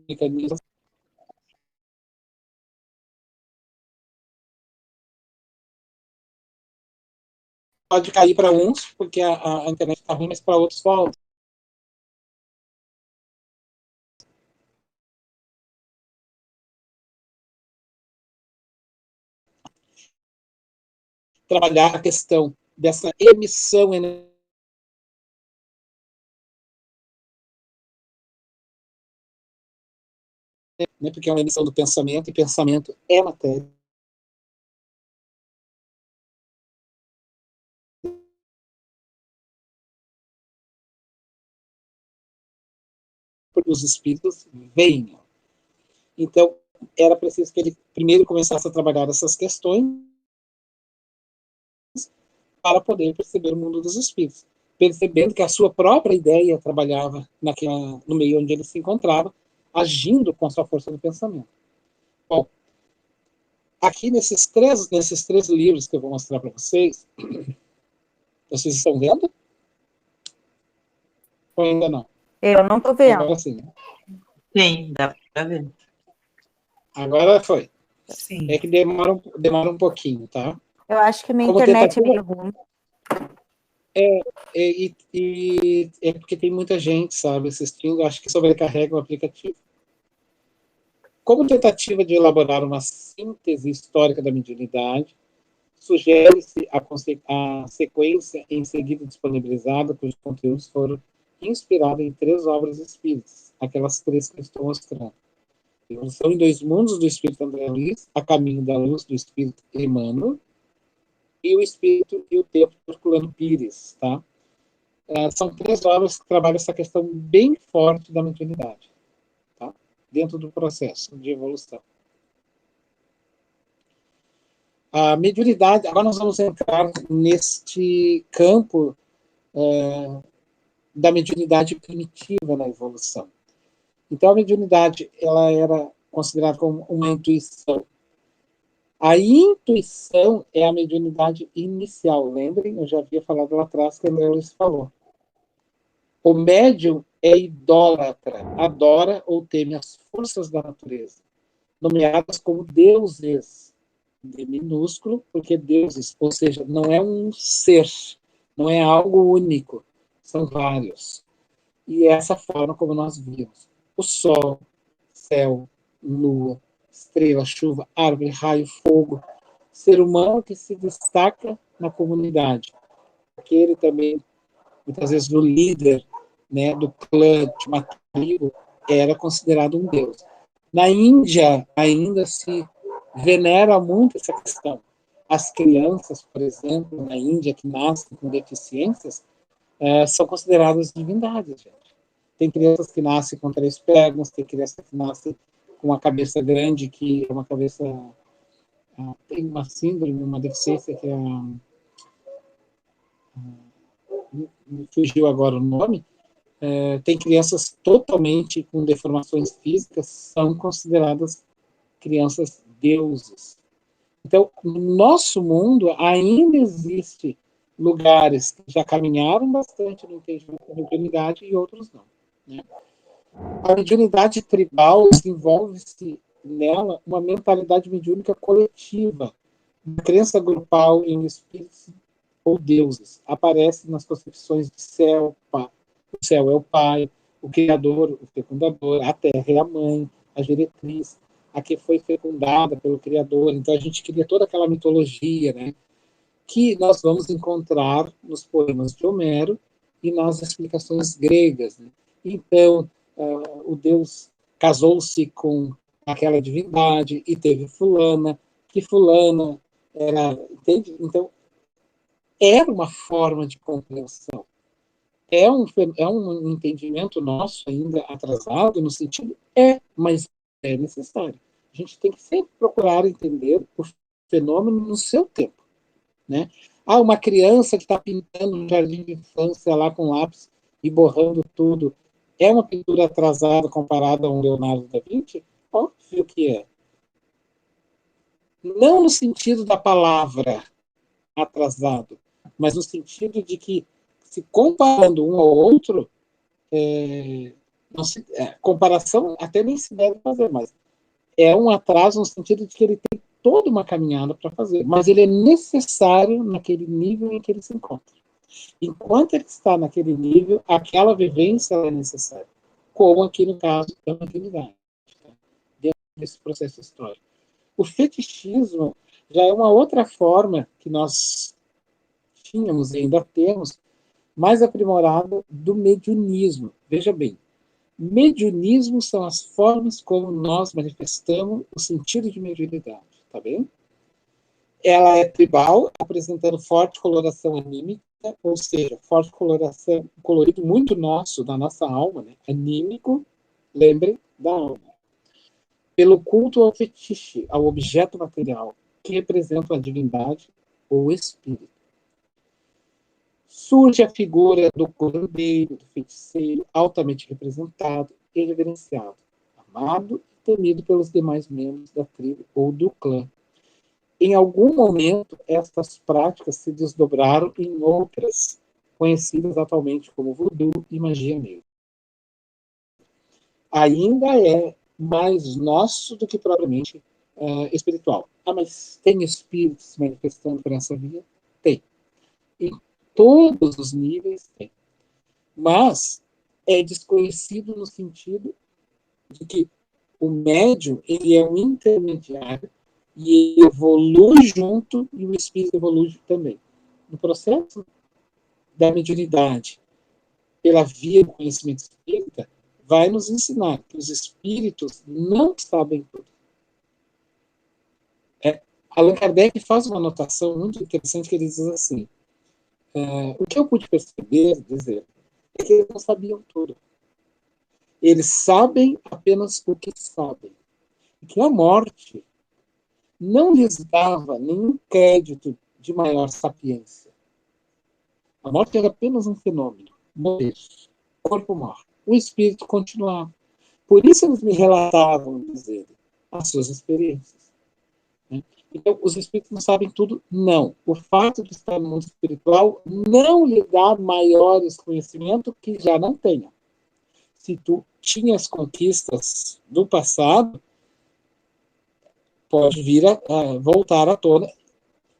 Speaker 1: mecanismos pode cair para uns, porque a internet está ruim, mas para outros volta. Trabalhar a questão dessa emissão energética, né, porque é uma emissão do pensamento, e pensamento é matéria. Os espíritos venham. Então, era preciso que ele primeiro começasse a trabalhar essas questões para poder perceber o mundo dos espíritos, percebendo que a sua própria ideia trabalhava no meio onde ele se encontrava, agindo com a sua força do pensamento. Bom, aqui nesses três livros que eu vou mostrar para vocês, vocês estão vendo? Ou ainda não?
Speaker 7: Eu não estou vendo.
Speaker 1: Agora sim, né?
Speaker 5: Sim, dá para ver.
Speaker 1: Agora foi.
Speaker 4: Sim.
Speaker 1: É que demora um pouquinho, tá?
Speaker 7: Eu acho que minha
Speaker 1: Como
Speaker 7: internet é
Speaker 1: tentativa-
Speaker 7: meio ruim.
Speaker 1: É porque tem muita gente, sabe, assistindo, acho que sobrecarrega o aplicativo. Como tentativa de elaborar uma síntese histórica da mediunidade, sugere-se a sequência em seguida disponibilizada, cujos conteúdos foram inspirados em 3 obras espíritas, aquelas 3 que eu estou mostrando. Evolução em 2 mundos, do espírito André Luiz, A Caminho da Luz, do espírito Emmanuel, e o espírito e o tempo do Herculano Pires, tá? São 3 obras que trabalham essa questão bem forte da mediunidade, tá? Dentro do processo de evolução. A mediunidade, agora nós vamos entrar neste campo da mediunidade primitiva na evolução. Então, a mediunidade, ela era considerada como uma intuição. A intuição é a mediunidade inicial. Lembrem, eu já havia falado lá atrás, que a Neulis falou. O médium é idólatra, adora ou teme as forças da natureza, nomeadas como deuses, de minúsculo, porque deuses, ou seja, não é um ser, não é algo único, são vários. E é essa forma como nós vimos. O sol, céu, lua, estrela, chuva, árvore, raio, fogo, ser humano que se destaca na comunidade. Aquele também, muitas vezes, o líder, né, do clã, de uma tribo, era considerado um deus. Na Índia, ainda se venera muito essa questão. As crianças, por exemplo, na Índia, que nascem com deficiências, são consideradas divindades, gente. Tem crianças que nascem com 3 pernas, tem crianças que nascem com uma cabeça grande, que é uma cabeça... tem uma síndrome, uma deficiência que é... me fugiu agora o nome. Tem crianças totalmente com deformações físicas, são consideradas crianças deuses. Então, no nosso mundo, ainda existe lugares que já caminharam bastante no entendimento da mediunidade e outros não, né? A mediunidade tribal desenvolve-se nela uma mentalidade mediúnica coletiva, uma crença grupal em espíritos ou deuses. Aparece nas concepções de céu, o céu é o pai, o criador, o fecundador, a terra é a mãe, a geratriz, a que foi fecundada pelo criador. Então a gente cria toda aquela mitologia, né, que nós vamos encontrar nos poemas de Homero e nas explicações gregas, né? Então, o Deus casou-se com aquela divindade e teve fulana, que fulana era, entende? Então, era uma forma de compreensão. É um entendimento nosso ainda atrasado no sentido, mas é necessário. A gente tem que sempre procurar entender o fenômeno no seu tempo, né? Uma criança que está pintando um jardim de infância lá com lápis e borrando tudo, é uma pintura atrasada comparada a um Leonardo da Vinci? Óbvio que é. Não no sentido da palavra atrasado, mas no sentido de que, se comparando um ao outro, comparação até nem se deve fazer, mas é um atraso no sentido de que ele tem toda uma caminhada para fazer, mas ele é necessário naquele nível em que ele se encontra. Enquanto ele está naquele nível, aquela vivência é necessária, como aqui no caso da mediunidade, dentro desse processo histórico. O fetichismo já é uma outra forma que nós tínhamos e ainda temos, mais aprimorada do mediunismo. Veja bem, mediunismo são as formas como nós manifestamos o sentido de mediunidade, tá bem? Ela é tribal, apresentando forte coloração anímica, ou seja, forte coloração, colorido muito nosso, da nossa alma, né? Anímico, lembre da alma. Pelo culto ao fetiche, ao objeto material, que representa a divindade ou espírito. Surge a figura do curandeiro, do feiticeiro, altamente representado e reverenciado, amado e temido pelos demais membros da tribo ou do clã. Em algum momento, estas práticas se desdobraram em outras, conhecidas atualmente como voodoo e magia negra. Ainda é mais nosso do que propriamente espiritual. Mas tem espíritos se manifestando por essa via? Tem. Em todos os níveis tem. Mas é desconhecido no sentido de que o médium ele é um intermediário e ele evolui junto e o espírito evolui também. No processo da mediunidade, pela via do conhecimento espírita, vai nos ensinar que os espíritos não sabem tudo. Allan Kardec faz uma anotação muito interessante que ele diz assim, o que eu pude perceber, dizer, é que eles não sabiam tudo. Eles sabem apenas o que sabem. E que a morte não lhes dava nenhum crédito de maior sapiência. A morte era apenas um fenômeno. Morrer. O corpo morre. O espírito continuava. Por isso eles me relatavam, dizer, as suas experiências. Né? Então, os espíritos não sabem tudo? Não. O fato de estar no mundo espiritual não lhe dá maiores conhecimentos que já não tenha. Se tu tinhas conquistas do passado, pode vir a voltar à tona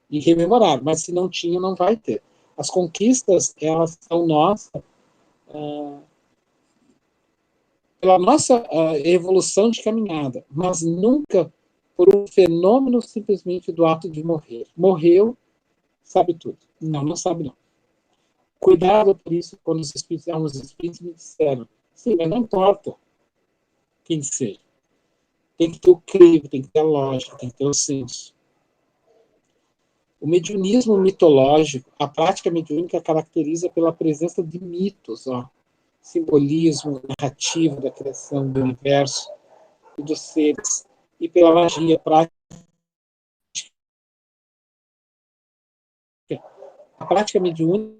Speaker 1: e rememorar, mas se não tinha, não vai ter. As conquistas, elas são nossas pela nossa evolução de caminhada, mas nunca por um fenômeno simplesmente do ato de morrer. Morreu, sabe tudo. Não, não sabe não. Cuidado por isso, quando os espíritos me disseram, sim, mas não importa quem seja. Tem que ter o crivo, tem que ter a lógica, tem que ter o senso. O mediunismo mitológico, a prática mediúnica caracteriza pela presença de mitos, simbolismo, narrativa da criação do universo e dos seres, e pela magia prática. A prática mediúnica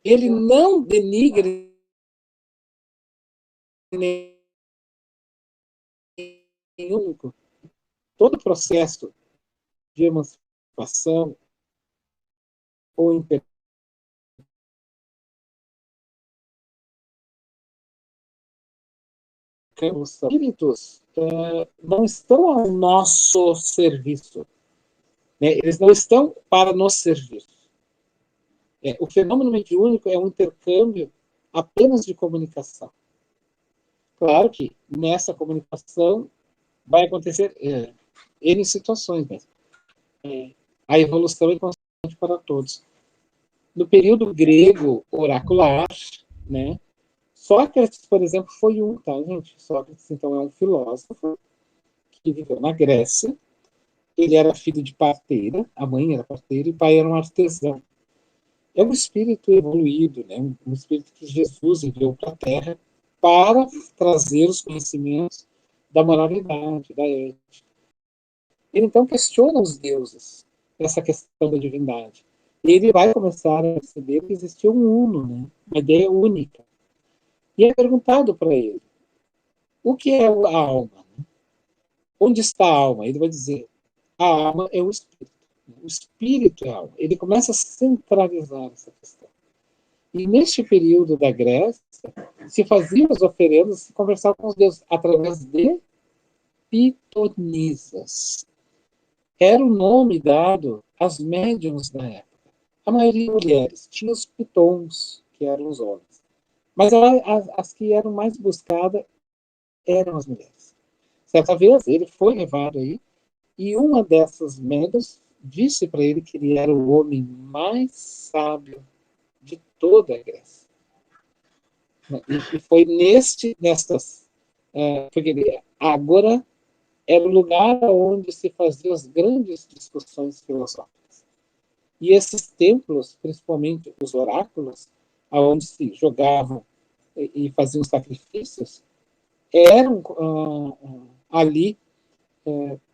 Speaker 1: ele não denigra nenhum. Todo processo de emancipação ou os espíritos não estão ao nosso serviço, né? Eles não estão para nos servir. O fenômeno mediúnico é um intercâmbio apenas de comunicação. Claro que nessa comunicação vai acontecer N situações, mas a evolução é constante para todos. No período grego oracular, né, Sócrates, por exemplo, foi um, tá, gente? Sócrates, então, é um filósofo que viveu na Grécia. Ele era filho de parteira, a mãe era parteira e o pai era um artesão. É um espírito evoluído, né? Um espírito que Jesus enviou para a Terra para trazer os conhecimentos da moralidade, da ética. Ele, então, questiona os deuses, essa questão da divindade. E ele vai começar a perceber que existia um uno, né? Uma ideia única. E é perguntado para ele, o que é a alma? Onde está a alma? Ele vai dizer, a alma é o espírito. O espírito é a alma. Ele começa a centralizar essa questão. E neste período da Grécia, se faziam as oferendas, se conversava com os deuses através de pitonisas. Era o nome dado às médiuns da época. A maioria mulheres. Tinha os pitons, que eram os homens. Mas as que eram mais buscadas eram as mulheres. Certa vez, ele foi levado aí, e uma dessas médiuns disse para ele que ele era o homem mais sábio de toda a Grécia. E foi porque ele, agora era o lugar onde se faziam as grandes discussões filosóficas. E esses templos, principalmente os oráculos, onde se jogavam e faziam sacrifícios, eram ali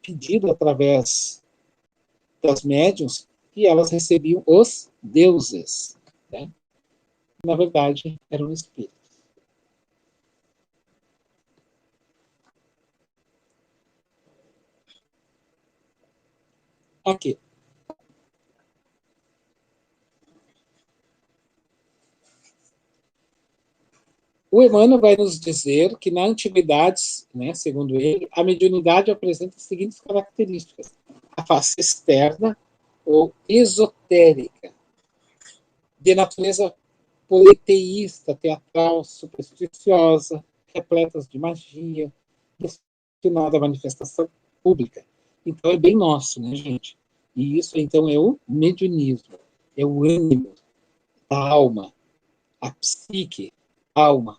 Speaker 1: pedido através das médiuns e elas recebiam os deuses, né? Na verdade, eram espíritos. Aqui. O Emmanuel vai nos dizer que na antiguidade, né, segundo ele, a mediunidade apresenta as seguintes características: a face externa ou esotérica, de natureza politeísta, teatral, supersticiosa, repletas de magia, destinada à manifestação pública. Então é bem nosso, né, gente? E isso, então, é o mediunismo, é o ânimo, a alma, a psique, alma,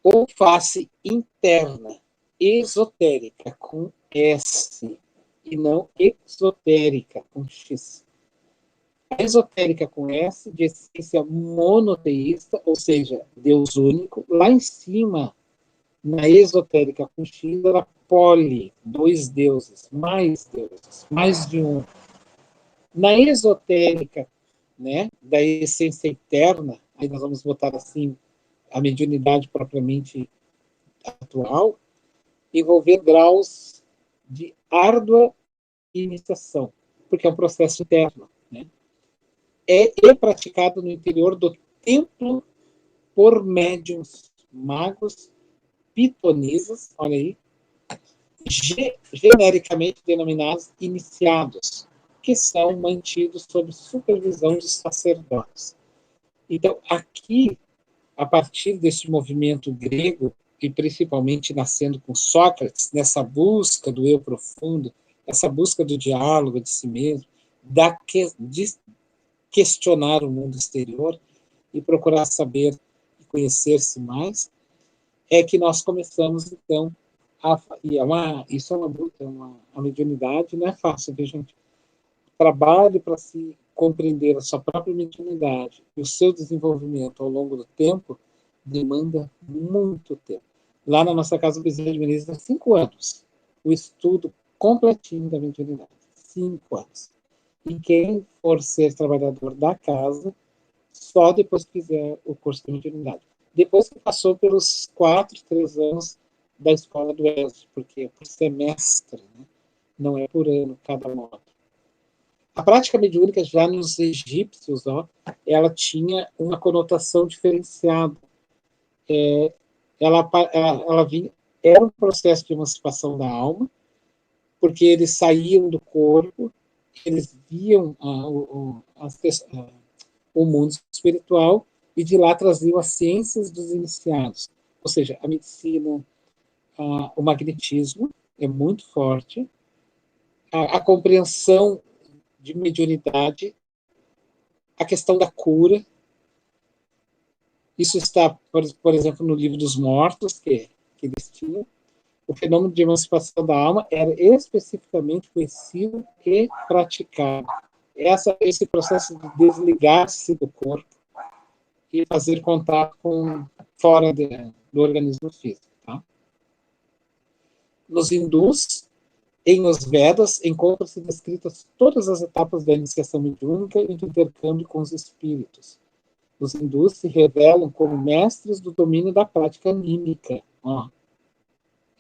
Speaker 1: ou face interna, esotérica, com S, e não exotérica, com X. A esotérica com S, de essência monoteísta, ou seja, Deus único. Lá em cima, na esotérica com X, era poli, dois deuses, mais de um. Na esotérica, né, da essência eterna, aí nós vamos botar assim, a mediunidade propriamente atual, envolver graus de árdua iniciação, porque é um processo interno, né? É praticado no interior do templo por médiuns magos pitonisas, olha aí, genericamente denominados iniciados, que são mantidos sob supervisão de sacerdotes. Então, aqui, a partir desse movimento grego, e principalmente nascendo com Sócrates, nessa busca do eu profundo, essa busca do diálogo de si mesmo, de questionar o mundo exterior e procurar saber e conhecer-se mais, é que nós começamos, então, isso é uma luta, a mediunidade não é fácil, viu, gente? Trabalho para se compreender a sua própria mediunidade e o seu desenvolvimento ao longo do tempo demanda muito tempo. Lá na nossa casa, o Bezerra de Menezes, há 5 anos, o estudo completinho da mediunidade. 5 anos. E quem for ser trabalhador da casa, só depois que fizer o curso de mediunidade. Depois que passou pelos 3 anos da escola do ESO, porque é por semestre, né? Não é por ano cada módulo. A prática mediúnica, já nos egípcios, ela tinha uma conotação diferenciada. ela vinha, era um processo de emancipação da alma, porque eles saíam do corpo, eles viam o mundo espiritual e de lá traziam as ciências dos iniciados, ou seja, a medicina, o magnetismo é muito forte, a compreensão de mediunidade, a questão da cura. Isso está, por exemplo, no Livro dos Mortos, que eles tinham. O fenômeno de emancipação da alma era especificamente conhecido e praticado. Esse processo de desligar-se do corpo e fazer contato com fora do organismo físico. Tá? Nos hindus, em Os Vedas, encontram-se descritas todas as etapas da iniciação mediúnica e do intercâmbio com os espíritos. Os hindus se revelam como mestres do domínio da prática anímica.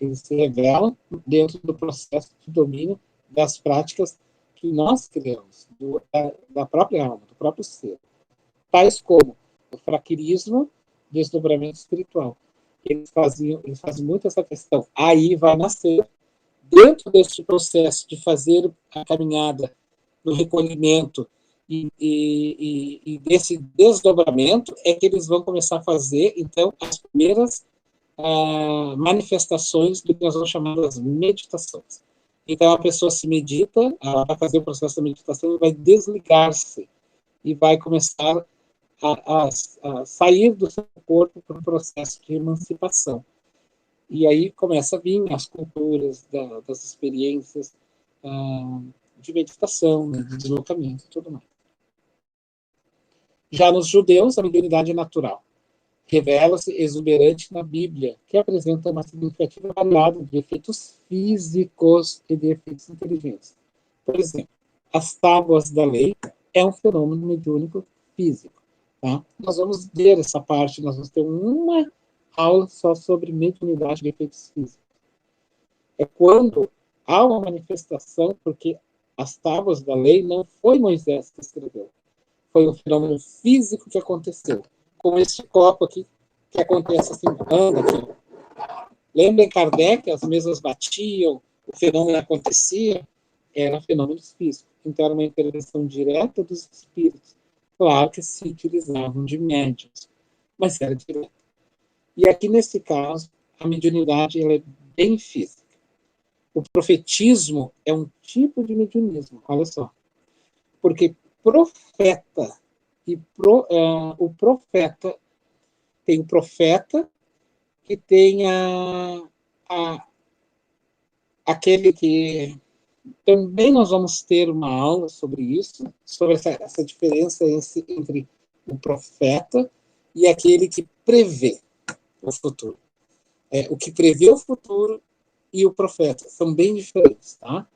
Speaker 1: Eles se revelam dentro do processo de domínio das práticas que nós criamos, da própria alma, do próprio ser. Tais como o fraquirismo, desdobramento espiritual. Eles fazem muito essa questão. Aí vai nascer, dentro deste processo de fazer a caminhada no recolhimento e desse desdobramento, é que eles vão começar a fazer, então, as primeiras manifestações do que nós vamos chamar das meditações. Então, a pessoa se medita, ela vai fazer o processo da meditação e vai desligar-se e vai começar a sair do seu corpo para um processo de emancipação. E aí começa a vir as culturas das experiências de meditação, né, de deslocamento e tudo mais. Já nos judeus, a mediunidade é natural. Revela-se exuberante na Bíblia, que apresenta uma significativa variedade de efeitos físicos e de efeitos inteligentes. Por exemplo, as tábuas da lei é um fenômeno mediúnico físico. Tá? Nós vamos ver essa parte, nós vamos ter uma aula só sobre mediunidade de efeitos físicos. É quando há uma manifestação, porque as tábuas da lei não foi Moisés que escreveu, foi um fenômeno físico que aconteceu. Como esse copo aqui, que acontece assim, anda aqui. Lembra em Kardec, as mesas batiam, o fenômeno acontecia, eram fenômenos físicos. Então, era uma intervenção direta dos espíritos. Claro que se utilizavam de médiuns, mas era direto. E aqui, nesse caso, a mediunidade ela é bem física. O profetismo é um tipo de mediunismo, olha só. Porque profeta o profeta tem o profeta que tem aquele que também nós vamos ter uma aula sobre isso, sobre essa diferença entre o profeta e aquele que prevê o futuro. O que prevê o futuro e o profeta são bem diferentes, tá?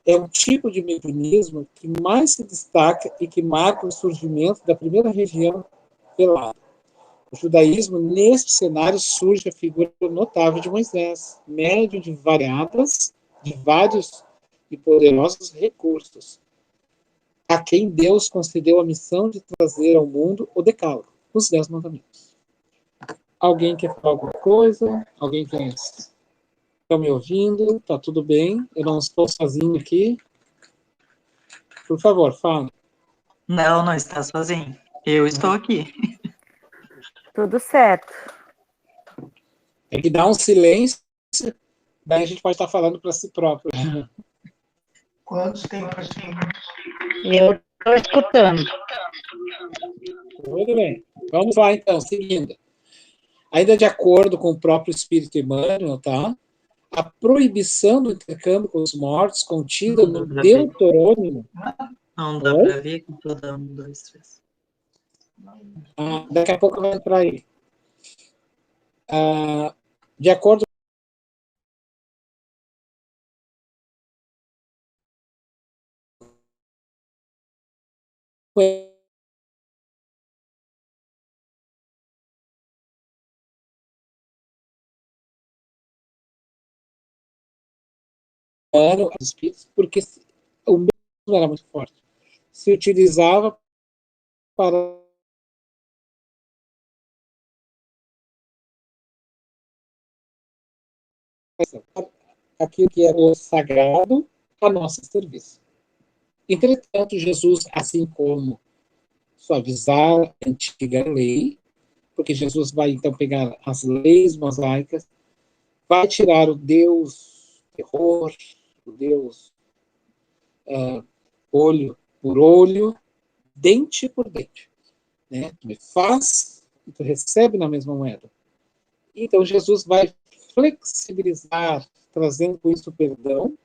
Speaker 1: É um tipo de mediunismo que mais se destaca e que marca o surgimento da primeira região velada. O judaísmo, neste cenário, surge a figura notável de Moisés, médium de vários e poderosos recursos, a quem Deus concedeu a missão de trazer ao mundo o decálogo, os 10 mandamentos. Alguém quer falar alguma coisa? Alguém quer... Estão me ouvindo? Está tudo bem? Eu não estou sozinho aqui. Por favor, fala.
Speaker 5: Não, não está sozinho. Eu estou aqui.
Speaker 7: Tudo certo.
Speaker 1: É que dá um silêncio, daí a gente pode estar falando para si próprio.
Speaker 3: Quantos tem para
Speaker 4: Eu estou escutando.
Speaker 1: Muito bem. Vamos lá, então, seguindo. Ainda de acordo com o próprio espírito Emmanuel, tá? A proibição do intercâmbio com os mortos contida no Deuterônimo.
Speaker 5: Não dá para ver com toda 1, 2, 3.
Speaker 1: Daqui a pouco vai entrar aí. De acordo com os espíritos, porque o medo era muito forte. Se utilizava para aquilo que é o sagrado a nosso serviço. Entretanto, Jesus, assim como suavizar a antiga lei, porque Jesus vai então pegar as leis mosaicas, vai tirar o Deus terror, o Deus olho por olho, dente por dente. Né? Tu me faz e tu recebe na mesma moeda. Então Jesus vai flexibilizar, trazendo com isso o perdão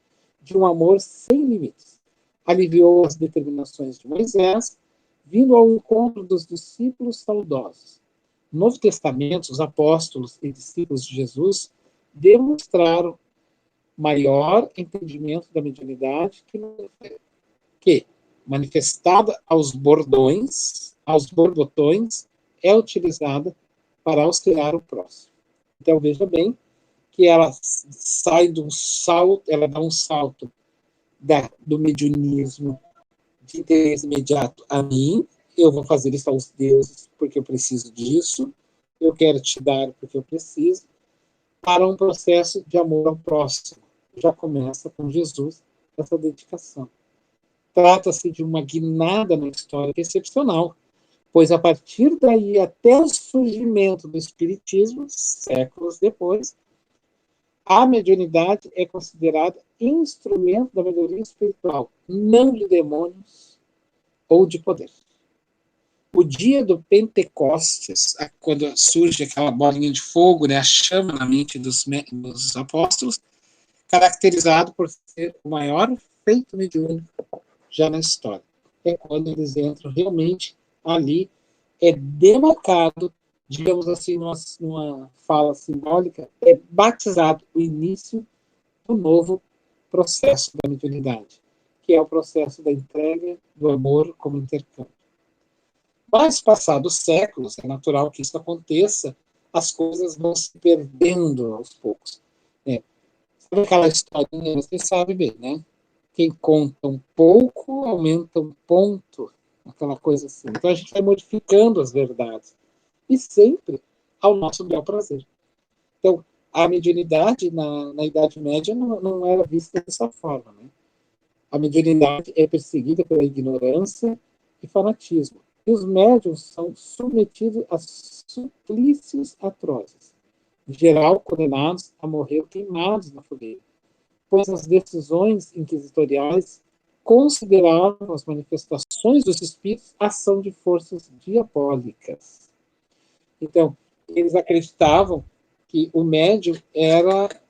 Speaker 1: de um amor sem limites. Aliviou as determinações de Moisés, vindo ao encontro dos discípulos saudosos. No Novo Testamento, os apóstolos e discípulos de Jesus demonstraram maior entendimento da mediunidade que manifestada aos bordões, aos borbotões, é utilizada para auxiliar o próximo. Então, veja bem que ela sai de um salto, ela dá um salto do mediunismo de interesse imediato a mim, eu vou fazer isso aos deuses porque eu preciso disso, eu quero te dar porque eu preciso, para um processo de amor ao próximo. Já começa com Jesus essa dedicação. Trata-se de uma guinada na história excepcional, pois a partir daí até o surgimento do Espiritismo, séculos depois, a mediunidade é considerada instrumento da melhoria espiritual, não de demônios ou de poder. O dia do Pentecostes, quando surge aquela bolinha de fogo, né, a chama na mente dos apóstolos, caracterizado por ser o maior feito mediúnico já na história. É quando eles entram realmente ali, é demarcado, digamos assim, numa fala simbólica, é batizado o início do novo processo da mediunidade, que é o processo da entrega do amor como intercâmbio. Mas, passados séculos, é natural que isso aconteça, as coisas vão se perdendo aos poucos. Sabe aquela historinha, você sabe bem, né? Quem conta um pouco, aumenta um ponto, aquela coisa assim. Então, a gente vai modificando as verdades. E sempre ao nosso bel prazer. Então, a mediunidade na Idade Média não era vista dessa forma. Né? A mediunidade é perseguida pela ignorância e fanatismo. E os médiuns são submetidos a suplícios atrozes, em geral condenados a morrer queimados na fogueira, pois as decisões inquisitoriais consideravam as manifestações dos espíritos ação de forças diabólicas. Então, eles acreditavam que o médium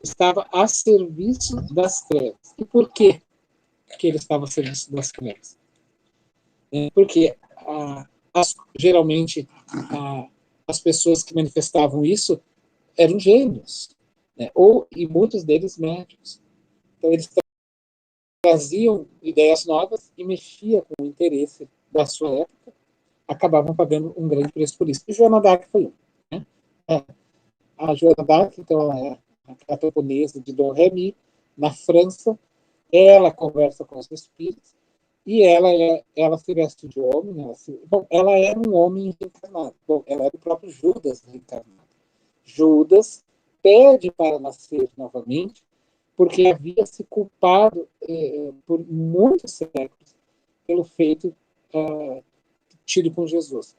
Speaker 1: estava a serviço das trevas. E por quê que ele estava a serviço das trevas? Porque geralmente as pessoas que manifestavam isso eram gênios, né? E muitos deles médicos. Então eles traziam ideias novas e mexiam com o interesse da sua época, acabavam pagando um grande preço por isso. E Joana d'Arc foi um. Né? A Joana d'Arc, então, ela é a camponesa de Dom Remy, na França. Ela conversa com os espíritos e ela se veste de homem. Ela era um homem reencarnado. Bom, ela era o próprio Judas reencarnado. Judas pede para nascer novamente porque havia se culpado por muitos séculos pelo feito tido com Jesus.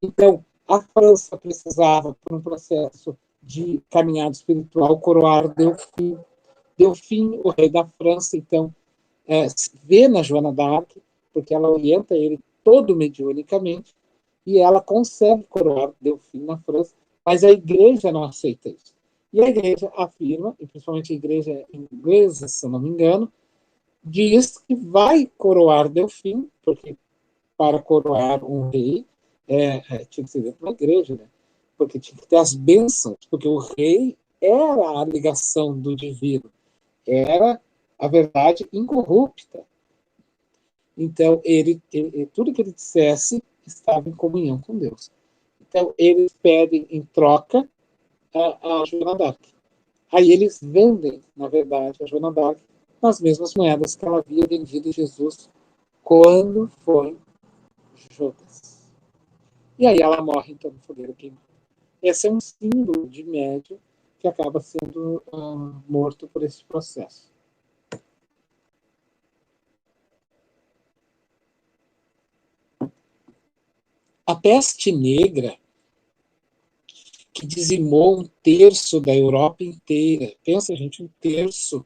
Speaker 1: Então, a França precisava, por um processo de caminhada espiritual, coroar Delfim. Delfim, o rei da França, então, vê na Joana d'Arc, porque ela orienta ele todo mediunicamente, e ela consegue coroar Delfim na França, mas a igreja não aceita isso. E a igreja afirma, e principalmente a igreja inglesa, se eu não me engano, diz que vai coroar Delfim, porque para coroar um rei tinha que ser dentro da igreja, né? Porque tinha que ter as bênçãos, porque o rei era a ligação do divino, era a verdade incorrupta. Então, tudo que ele dissesse estava em comunhão com Deus. Então, eles pedem em troca a Joana d'Arc. Aí eles vendem, na verdade, a Joana d'Arc nas mesmas moedas que ela havia vendido Jesus quando foi Judas. E aí ela morre, então, no fogueiro queimado. Esse é um símbolo de médium que acaba sendo morto por esse processo. A peste negra, que dizimou 1/3 da Europa inteira, pensa, gente, 1/3,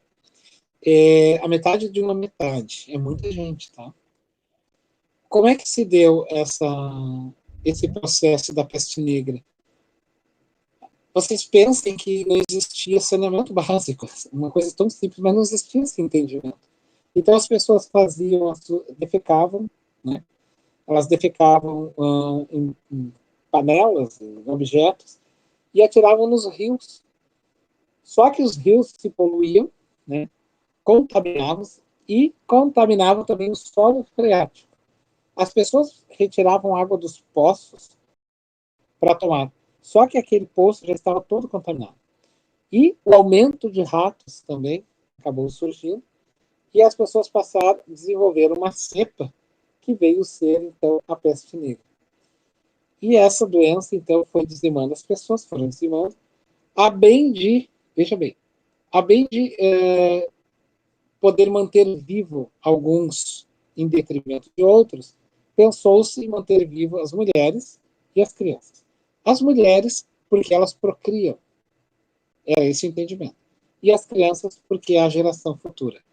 Speaker 1: a metade de uma metade, é muita gente, tá? Como é que se deu esse processo da peste negra? Vocês pensem que não existia saneamento básico, uma coisa tão simples, mas não existia esse entendimento. Então as pessoas defecavam, né? Elas defecavam em panelas, em objetos, e atiravam nos rios. Só que os rios se poluíam, né? Contaminavam e contaminavam também o solo freático. As pessoas retiravam água dos poços para tomar. Só que aquele poço já estava todo contaminado. E o aumento de ratos também acabou surgindo. E as pessoas passaram a desenvolver uma cepa que veio ser, então, a peste negra. E essa doença, então, foi dizimando. As pessoas foram dizimando, a bem de, veja bem, a bem de poder manter vivo alguns em detrimento de outros, pensou-se em manter vivo as mulheres e as crianças. As mulheres, porque elas procriam. Era esse o entendimento. E as crianças, porque é a geração futura.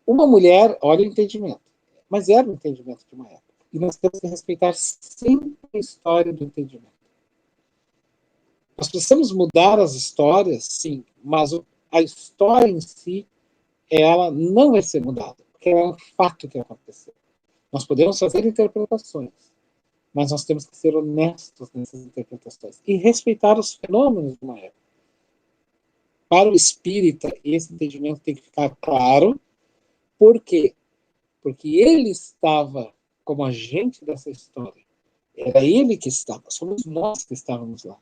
Speaker 1: Uma mulher, olha o entendimento. Mas era o entendimento de uma época. E nós temos que respeitar sempre a história do entendimento. Nós precisamos mudar as histórias, sim, mas a história em si, ela não vai ser mudada, porque é um fato que aconteceu. Nós podemos fazer interpretações, mas nós temos que ser honestos nessas interpretações e respeitar os fenômenos de uma época. Para o espírita, esse entendimento tem que ficar claro. Por quê? Porque ele estava como agente dessa história. Era ele que estava, somos nós que estávamos lá.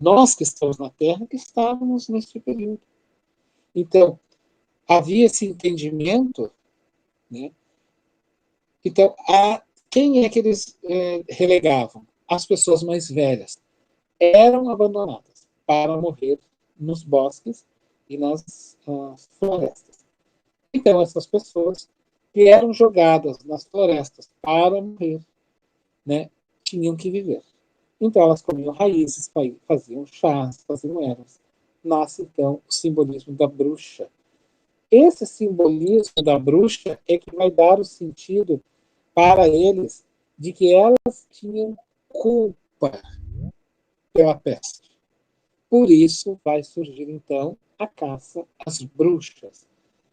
Speaker 1: Nós que estamos na Terra, que estávamos nesse período. Então, havia esse entendimento, né? Então, quem é que eles relegavam? As pessoas mais velhas. Eram abandonadas para morrer nos bosques e nas florestas. Então, essas pessoas que eram jogadas nas florestas para morrer, né, tinham que viver. Então, elas comiam raízes, faziam chás, faziam ervas. Nasce, então, o simbolismo da bruxa. Esse simbolismo da bruxa é que vai dar o sentido para eles de que elas tinham culpa pela peste. Por isso vai surgir, então, a caça às bruxas.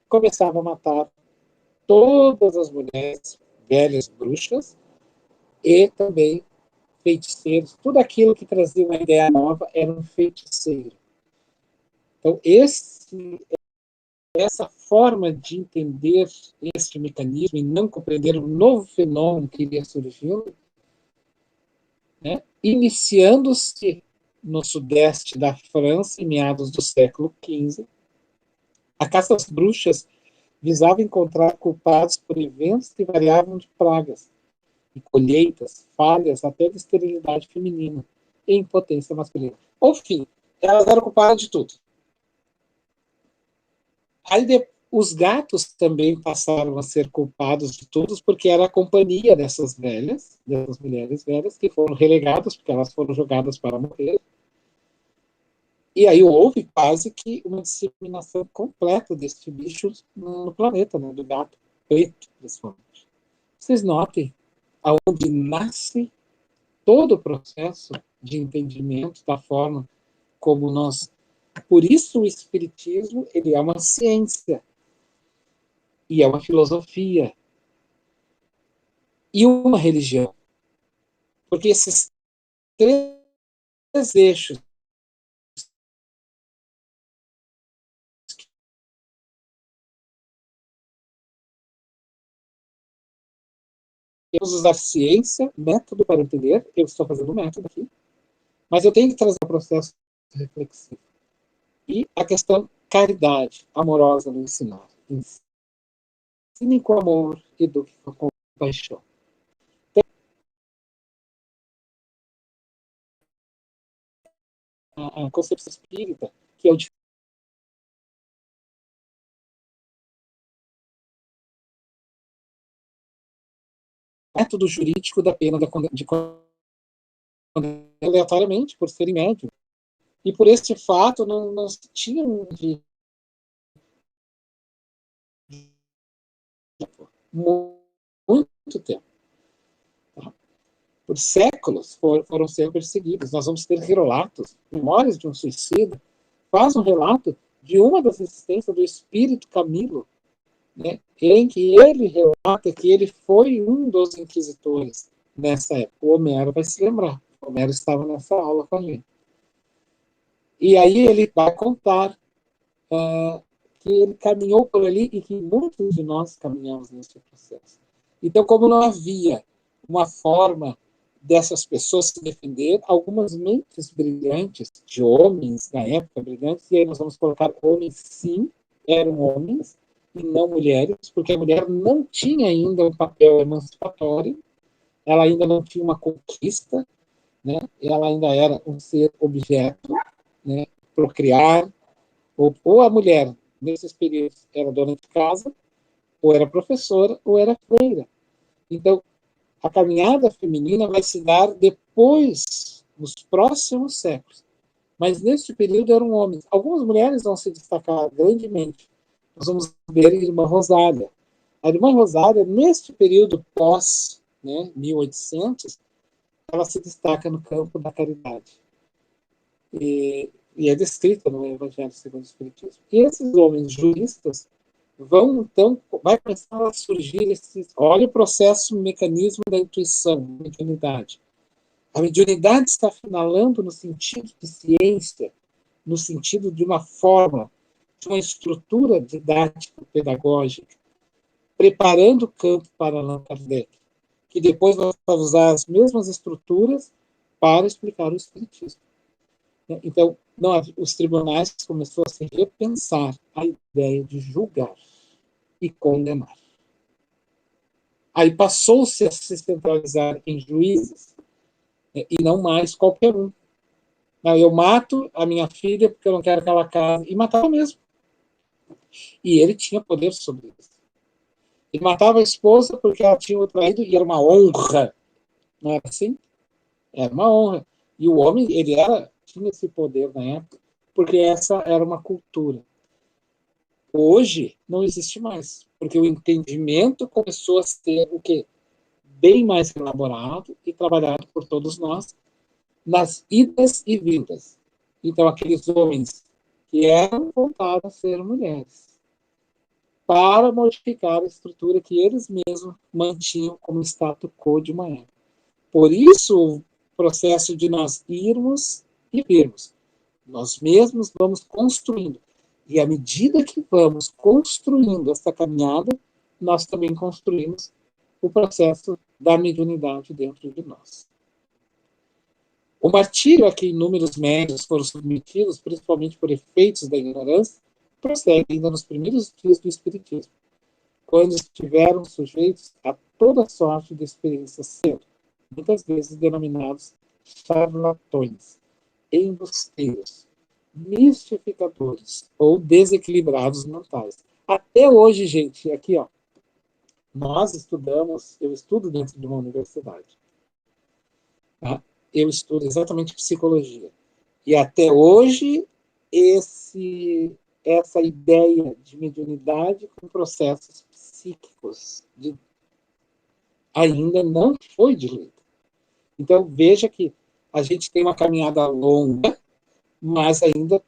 Speaker 1: Começava a matar todas as mulheres velhas bruxas e também feiticeiros. Tudo aquilo que trazia uma ideia nova era um feiticeiro. Então, essa forma de entender este mecanismo e não compreender um novo fenômeno que iria surgindo, né, iniciando-se no sudeste da França, em meados do século XV, a caça às bruxas visava encontrar culpados por eventos que variavam de pragas, e colheitas, falhas, até de esterilidade feminina e impotência masculina. Enfim, elas eram culpadas de tudo. Aí os gatos também passaram a ser culpados de tudo, porque era a companhia dessas mulheres velhas, que foram relegadas, porque elas foram jogadas para morrer. E aí houve quase que uma disseminação completa desse bicho no planeta, né, do gato preto, principalmente. Vocês notem aonde nasce todo o processo de entendimento da forma como nós... Por isso o espiritismo, ele é uma ciência e é uma filosofia e uma religião. Porque esses três eixos eu vou usar ciência, método para entender, eu estou fazendo um método aqui, mas eu tenho que trazer o processo reflexivo. E a questão caridade amorosa no ensinar. Ensinem com amor, eduquem com compaixão. na concepção espírita, que é o método jurídico da pena de aleatoriamente, por ser médio. E por este fato, não se tinha muito tempo. Por séculos foram sendo perseguidos. Nós vamos ter relatos, Memórias de um Suicida faz um relato de uma das existências do espírito Camilo, né, em que ele relata que ele foi um dos inquisitores nessa época. O Homero vai se lembrar. O Homero estava nessa aula com a gente. E aí ele vai contar que ele caminhou por ali e que muitos de nós caminhamos nesse processo. Então, como não havia uma forma dessas pessoas se defender, algumas mentes brilhantes, de homens na época brilhantes, e aí nós vamos colocar homens, sim, eram homens, e não mulheres, porque a mulher não tinha ainda um papel emancipatório, ela ainda não tinha uma conquista, né? Ela ainda era um ser objeto, né? Procriar, ou a mulher, nesses períodos, era dona de casa, ou era professora, ou era freira. Então, a caminhada feminina vai se dar depois, nos próximos séculos. Mas neste período eram homens. Algumas mulheres vão se destacar grandemente. Nós vamos ver a Irmã Rosália. A Irmã Rosália, neste período pós, né, 1800, ela se destaca no campo da caridade. E é descrita no Evangelho segundo o Espiritismo. E esses homens juristas vão, então, vai começar a surgir olha o processo, o mecanismo da intuição, da mediunidade. A mediunidade está finalando no sentido de ciência, no sentido de uma forma, de uma estrutura didática, pedagógica, preparando o campo para Allan Kardec, que depois vai usar as mesmas estruturas para explicar o Espiritismo. Então, os tribunais começaram a se repensar a ideia de julgar e condenar. Aí passou-se a se centralizar em juízes, e não mais qualquer um. Eu mato a minha filha porque eu não quero que ela case, e matava mesmo. E ele tinha poder sobre isso. Ele matava a esposa porque ela tinha o traído, e era uma honra. Não era assim? Era uma honra. E o homem, ele tinha esse poder na época, porque essa era uma cultura. Hoje não existe mais, porque o entendimento começou a ser o quê? Bem mais elaborado e trabalhado por todos nós nas idas e vindas. Então, aqueles homens que eram voltados a ser mulheres, para modificar a estrutura que eles mesmos mantinham como status quo de uma época. Por isso, o processo de nós irmos e virmos. Nós mesmos vamos construindo. E à medida que vamos construindo essa caminhada, nós também construímos o processo da mediunidade dentro de nós. O martírio a que inúmeros médios foram submetidos, principalmente por efeitos da ignorância, prossegue ainda nos primeiros dias do Espiritismo, quando estiveram sujeitos a toda sorte de experiências, sendo muitas vezes denominados charlatões, embusteiros, mistificadores ou desequilibrados mentais. Até hoje, gente, aqui, ó, nós estudamos, eu estudo dentro de uma universidade, tá? Eu estudo exatamente psicologia. E até hoje, essa ideia de mediunidade com processos psíquicos ainda não foi diluída. Então, veja que a gente tem uma caminhada longa, mas ainda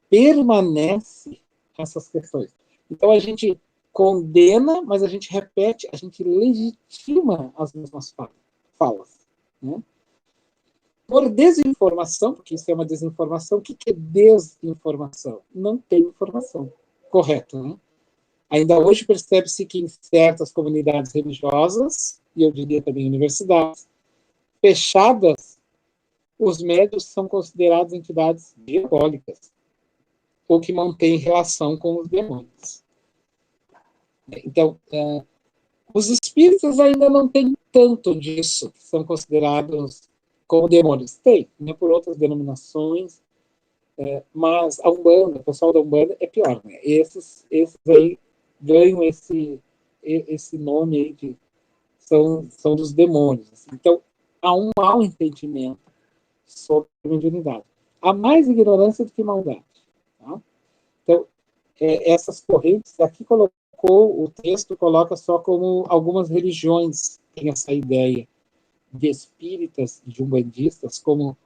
Speaker 1: permanece essas questões. Então, a gente condena, mas a gente repete, a gente legitima as mesmas falas. Né? Por desinformação, porque isso é uma desinformação, o que é desinformação? Não tem informação. Correto, né? Ainda hoje percebe-se que em certas comunidades religiosas, e eu diria também universidades, fechadas, os médios são considerados entidades diabólicas, ou que mantêm relação com os demônios. Então, os espíritas ainda não têm tanto disso, que são considerados como demônios. Tem, né, por outras denominações, Mas a Umbanda, o pessoal da Umbanda é pior, né? Esses aí ganham esse nome aí são dos demônios. Assim. Então, há um mau entendimento sobre a mediunidade. Há mais ignorância do que maldade. Tá? Então, essas correntes, aqui o texto coloca só como algumas religiões têm essa ideia de espíritas, de umbandistas, como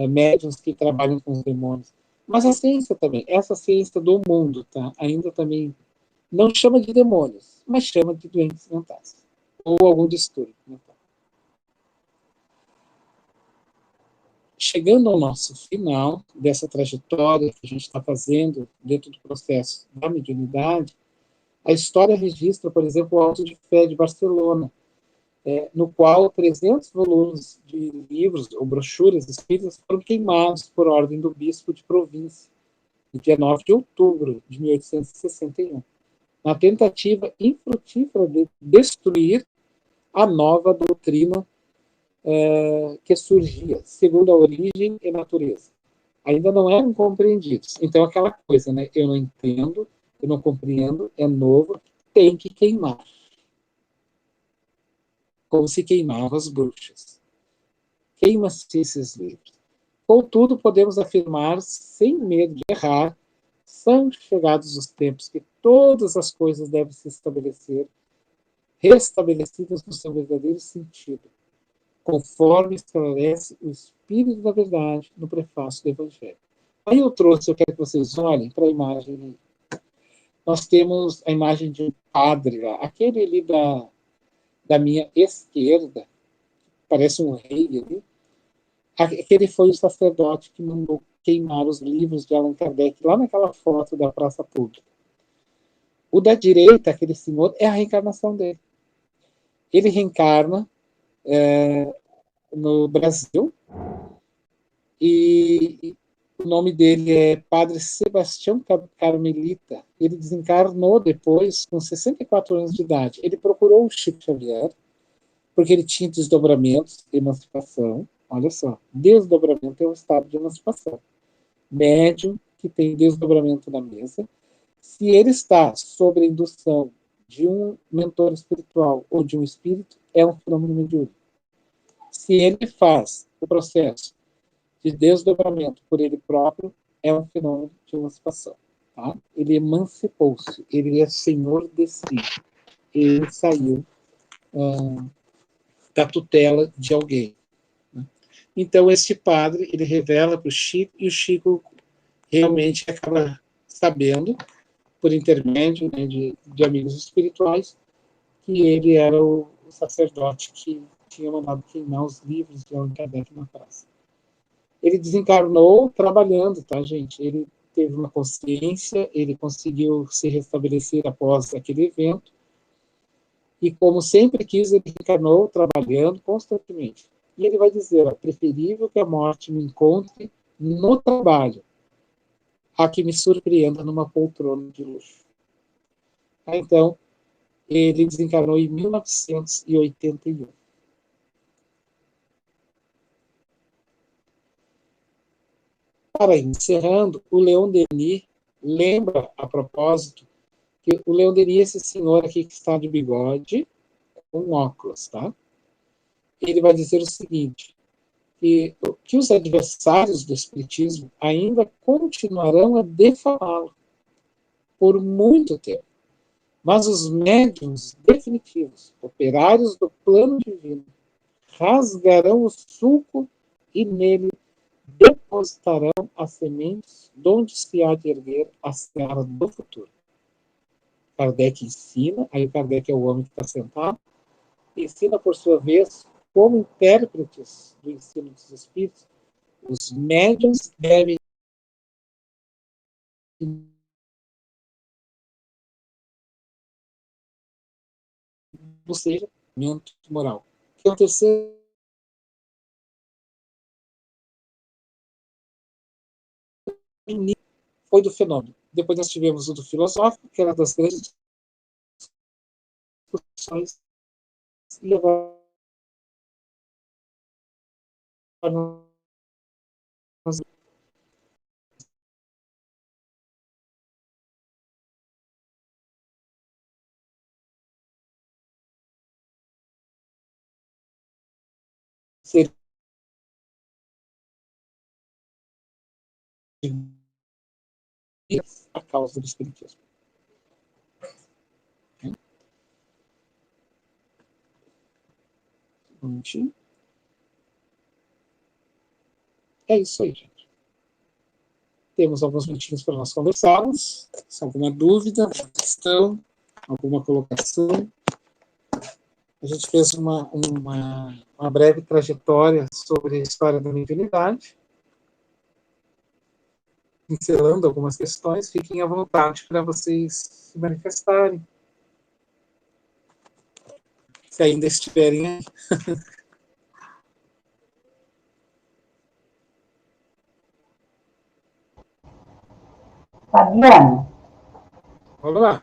Speaker 1: médiuns que trabalham com os demônios. Mas a ciência também, essa ciência do mundo, tá? Ainda também não chama de demônios, mas chama de doentes mentais ou algum distúrbio mental. Chegando ao nosso final dessa trajetória que a gente está fazendo dentro do processo da mediunidade, a história registra, por exemplo, o Auto de Fé de Barcelona, no qual 300 volumes de livros ou brochuras espíritas foram queimados por ordem do bispo de província, no dia 9 de outubro de 1861, na tentativa infrutífera de destruir a nova doutrina que surgia, segundo a origem e natureza. Ainda não eram compreendidos. Então, aquela coisa, né? Eu não entendo, eu não compreendo, é novo, tem que queimar. Como se queimava as bruxas. Queima-se esses livros. Contudo, podemos afirmar, sem medo de errar, são chegados os tempos que todas as coisas devem se estabelecer, restabelecidas no seu verdadeiro sentido, conforme esclarece o Espírito da Verdade no prefácio do Evangelho. Aí eu quero que vocês olhem para a imagem. Nós temos a imagem de um padre lá, aquele ali da minha esquerda, parece um rei ali. Aquele foi o sacerdote que mandou queimar os livros de Allan Kardec lá naquela foto da praça pública. O da direita, aquele senhor, é a reencarnação dele. Ele reencarna no Brasil e o nome dele é Padre Sebastião Carmelita. Ele desencarnou depois, com 64 anos de idade. Ele procurou o Chico Xavier, porque ele tinha desdobramentos de emancipação. Olha só, desdobramento é um estado de emancipação. Médium que tem desdobramento na mesa. Se ele está sob a indução de um mentor espiritual ou de um espírito, é um fenômeno mediúnico. Se ele faz o processo de desdobramento por ele próprio, é um fenômeno de emancipação. Tá? Ele emancipou-se, ele é senhor de si. Ele saiu da tutela de alguém. Né? Então, este padre, ele revela para o Chico, e o Chico realmente acaba sabendo, por intermédio, né, de amigos espirituais, que ele era o sacerdote que tinha mandado queimar os livros de Allan Kardec na praça. Ele desencarnou trabalhando, tá, gente? Ele teve uma consciência, ele conseguiu se restabelecer após aquele evento, e como sempre quis, ele encarnou trabalhando constantemente. E ele vai dizer, preferível que a morte me encontre no trabalho, a que me surpreenda numa poltrona de luxo. Então, ele desencarnou em 1981. Para encerrando, o Leon Denis lembra, a propósito, que o Leon Denis é esse senhor aqui que está de bigode, com óculos, tá? Ele vai dizer o seguinte, que os adversários do espiritismo ainda continuarão a defamá-lo por muito tempo. Mas os médiuns definitivos, operários do plano divino, rasgarão o sulco e nele depositarão as sementes de onde se há de erguer a seara do futuro. Kardec ensina, aí Kardec é o homem que está sentado, ensina, por sua vez, como intérpretes do ensino dos espíritos, os médiuns devem, ou seja, moral. Que é o terceiro foi do fenômeno. Depois nós tivemos o do filosófico, que era das grandes discussões, e agora nós seria a causa do espiritismo. É isso aí, gente. Temos alguns minutinhos para nós conversarmos. Se alguma dúvida, alguma questão, alguma colocação. A gente fez uma breve trajetória sobre a história da mediunidade, pincelando algumas questões. Fiquem à vontade para vocês se manifestarem. Se ainda estiverem aí.
Speaker 6: Fabiano,
Speaker 1: Vamos lá.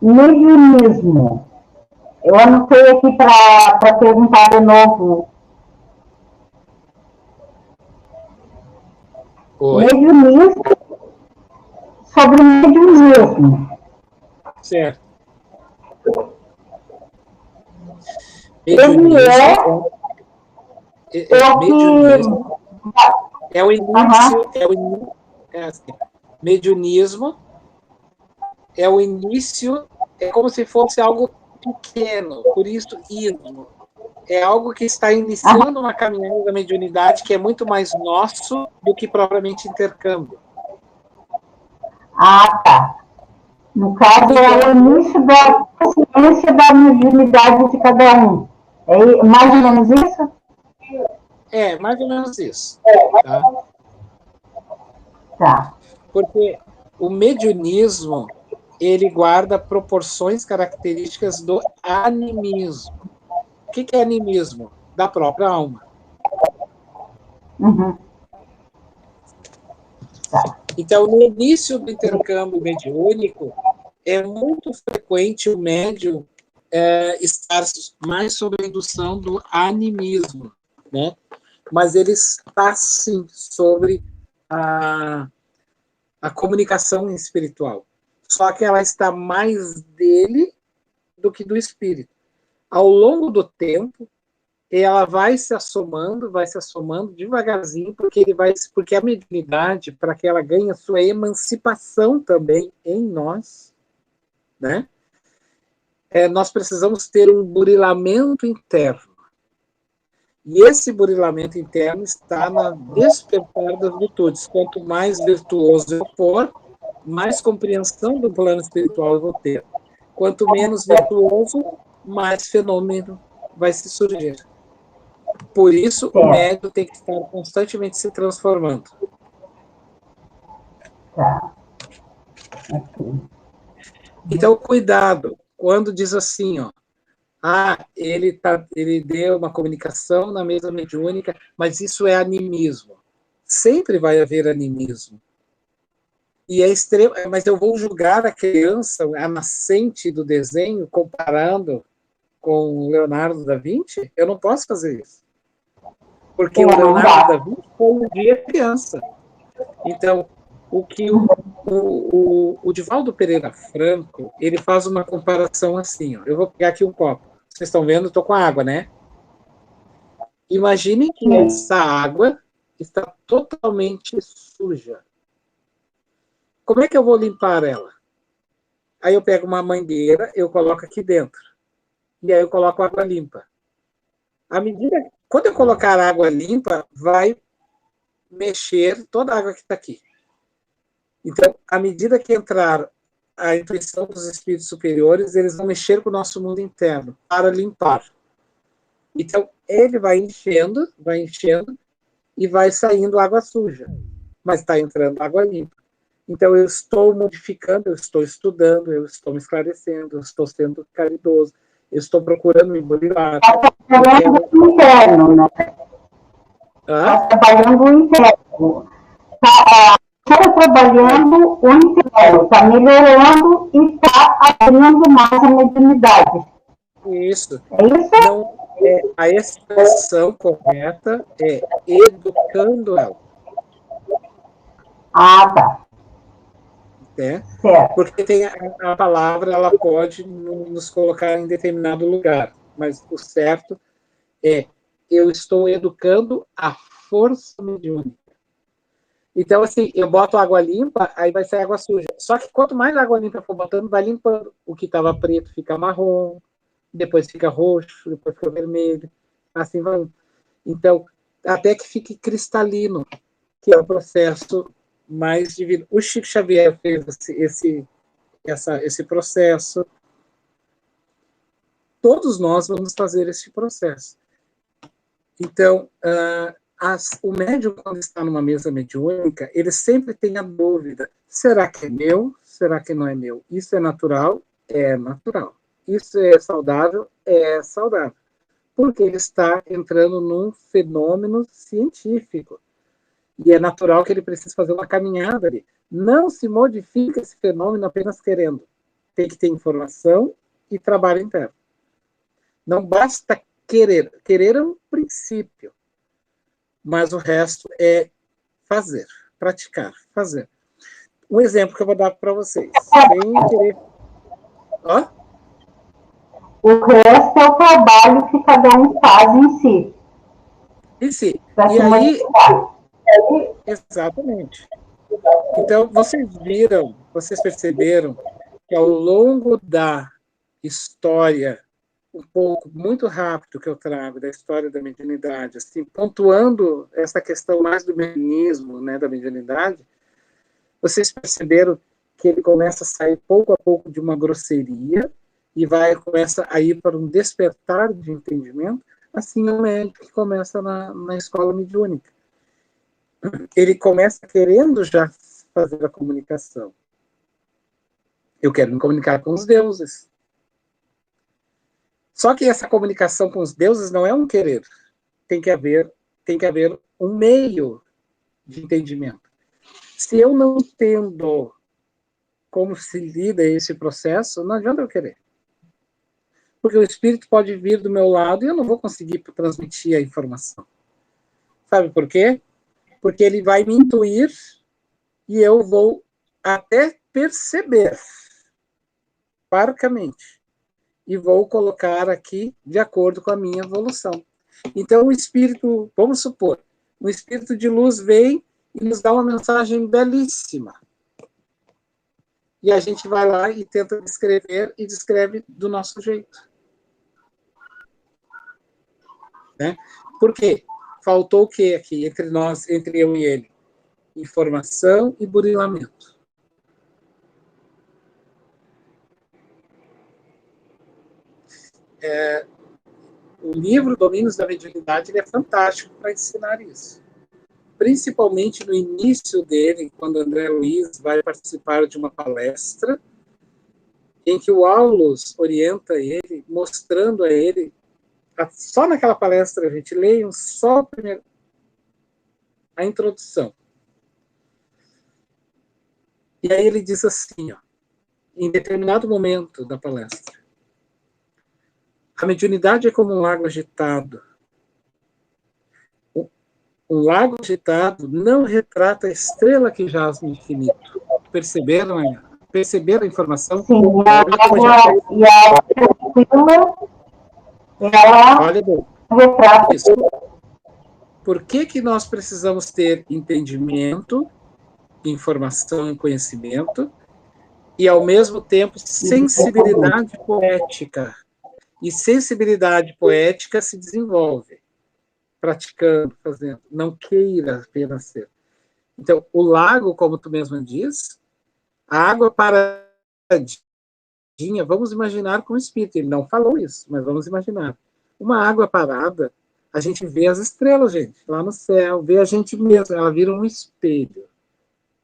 Speaker 6: mediunismo. Eu anotei aqui para perguntar de novo.
Speaker 1: Oi.
Speaker 6: Mediunismo, sobre mediunismo.
Speaker 1: Certo.
Speaker 6: Ele
Speaker 1: mediunismo é o início, assim, mediunismo é o início, é como se fosse algo pequeno, por isso ismo. É algo que está iniciando uma caminhada da mediunidade que é muito mais nosso do que propriamente intercâmbio.
Speaker 6: Ah, tá. No caso, é o início da consciência da mediunidade de cada um. É mais ou menos isso?
Speaker 1: É, mais ou menos isso. Tá?
Speaker 6: Tá.
Speaker 1: Porque o mediunismo, ele guarda proporções características do animismo. O que é animismo? Da própria alma.
Speaker 6: Uhum. Tá.
Speaker 1: Então, no início do intercâmbio mediúnico, é muito frequente o médium estar mais sob a indução do animismo, né? Mas ele está, sim, sobre a comunicação espiritual. Só que ela está mais dele do que do espírito. Ao longo do tempo, ela vai se assomando devagarzinho, porque a mediunidade, para que ela ganhe a sua emancipação também em nós, né? Nós precisamos ter um burilamento interno. E esse burilamento interno está na despertar das virtudes. Quanto mais virtuoso eu for, mais compreensão do plano espiritual eu vou ter. Quanto menos virtuoso, mais fenômeno vai se surgir. Por isso, o médium tem que estar constantemente se transformando.
Speaker 6: Tá.
Speaker 1: Então, cuidado. Quando diz assim, ó, ele deu uma comunicação na mesa mediúnica, mas isso é animismo. Sempre vai haver animismo. E é extremo, mas eu vou julgar a criança, a nascente do desenho, comparando com Leonardo da Vinci? Eu não posso fazer isso. Porque o Leonardo da Vinci foi um dia criança. Então, o que o Divaldo Pereira Franco, ele faz uma comparação assim, ó. Eu vou pegar aqui um copo. Vocês estão vendo? Estou com água, né? Imaginem que essa água está totalmente suja. Como é que eu vou limpar ela? Aí eu pego uma mangueira, eu coloco aqui dentro. E aí eu coloco água limpa. Quando eu colocar água limpa, vai mexer toda a água que está aqui. Então, à medida que entrar a intuição dos espíritos superiores, eles vão mexer com o nosso mundo interno para limpar. Então, ele vai enchendo e vai saindo água suja. Mas está entrando água limpa. Então, eu estou modificando, eu estou estudando, eu estou me esclarecendo, eu estou sendo caridoso, eu estou procurando me burilar.
Speaker 6: Está trabalhando o interno, né? Está trabalhando o interno. Está trabalhando o interno, está melhorando e está abrindo mais a mediunidade.
Speaker 1: Isso.
Speaker 6: É isso?
Speaker 1: Então, a expressão correta é educando ela.
Speaker 6: Ah, tá.
Speaker 1: Porque tem a palavra, ela pode nos colocar em determinado lugar. mas o certo é eu estou educando a força mediúnica. Então, assim, eu boto água limpa, aí vai sair água suja. Só que quanto mais água limpa eu for botando, vai limpando. O que estava preto fica marrom, depois fica roxo, depois fica vermelho, assim vai. Então, até que fique cristalino, que é o processo mais divino. O Chico Xavier fez esse processo. Todos nós vamos fazer esse processo. Então, o médium, quando está numa mesa mediúnica, ele sempre tem a dúvida: será que é meu? Será que não é meu? Isso é natural? É natural. Isso é saudável? É saudável. Porque ele está entrando num fenômeno científico. E é natural que ele precise fazer uma caminhada ali. Não se modifica esse fenômeno apenas querendo. Tem que ter informação e trabalho interno. Não basta querer. Querer é um princípio. Mas o resto é fazer, praticar, fazer. Um exemplo que eu vou dar para vocês. Sem querer... Ó.
Speaker 6: O resto é o trabalho que cada um faz em si.
Speaker 1: Em si. E aí... Exatamente. Então, vocês perceberam que ao longo da história, um pouco, muito rápido que eu trago da história da mediunidade, assim, pontuando essa questão mais do mediunismo, né, da mediunidade, vocês perceberam que ele começa a sair pouco a pouco de uma grosseria e começa a ir para um despertar de entendimento, assim é o médico que começa na escola mediúnica. Ele começa querendo já fazer a comunicação. Eu quero me comunicar com os deuses. Só que essa comunicação com os deuses não é um querer. Tem que haver um meio de entendimento. Se eu não entendo como se lida esse processo, não adianta eu querer. Porque o espírito pode vir do meu lado e eu não vou conseguir transmitir a informação. Sabe por quê? Porque ele vai me intuir e eu vou até perceber parcamente e vou colocar aqui de acordo com a minha evolução. Então, o espírito, vamos supor, um espírito de luz vem e nos dá uma mensagem belíssima. E a gente vai lá e tenta descrever e descreve do nosso jeito. Né? Por quê? Faltou o quê aqui entre nós, entre eu e ele? Informação e burilamento. O livro Domínios da Mediunidade ele é fantástico para ensinar isso. Principalmente no início dele, quando André Luiz vai participar de uma palestra, em que o Aulus orienta ele, mostrando a ele, só naquela palestra, a gente leia só primeiro, a introdução. E aí ele diz assim, ó, em determinado momento da palestra: a mediunidade é como um lago agitado. Um lago agitado não retrata a estrela que jaz no infinito. Perceberam a informação?
Speaker 6: Sim, e a água tranquila, ela retrata
Speaker 1: isso. Por que nós precisamos ter entendimento, informação e conhecimento, e, ao mesmo tempo, sensibilidade poética? E sensibilidade poética se desenvolve praticando, fazendo. Não queira apenas ser. Então, o lago, como tu mesmo diz, a água paradinha, vamos imaginar com o espírito. Ele não falou isso, mas vamos imaginar. Uma água parada, a gente vê as estrelas, gente, lá no céu, vê a gente mesmo, ela vira um espelho.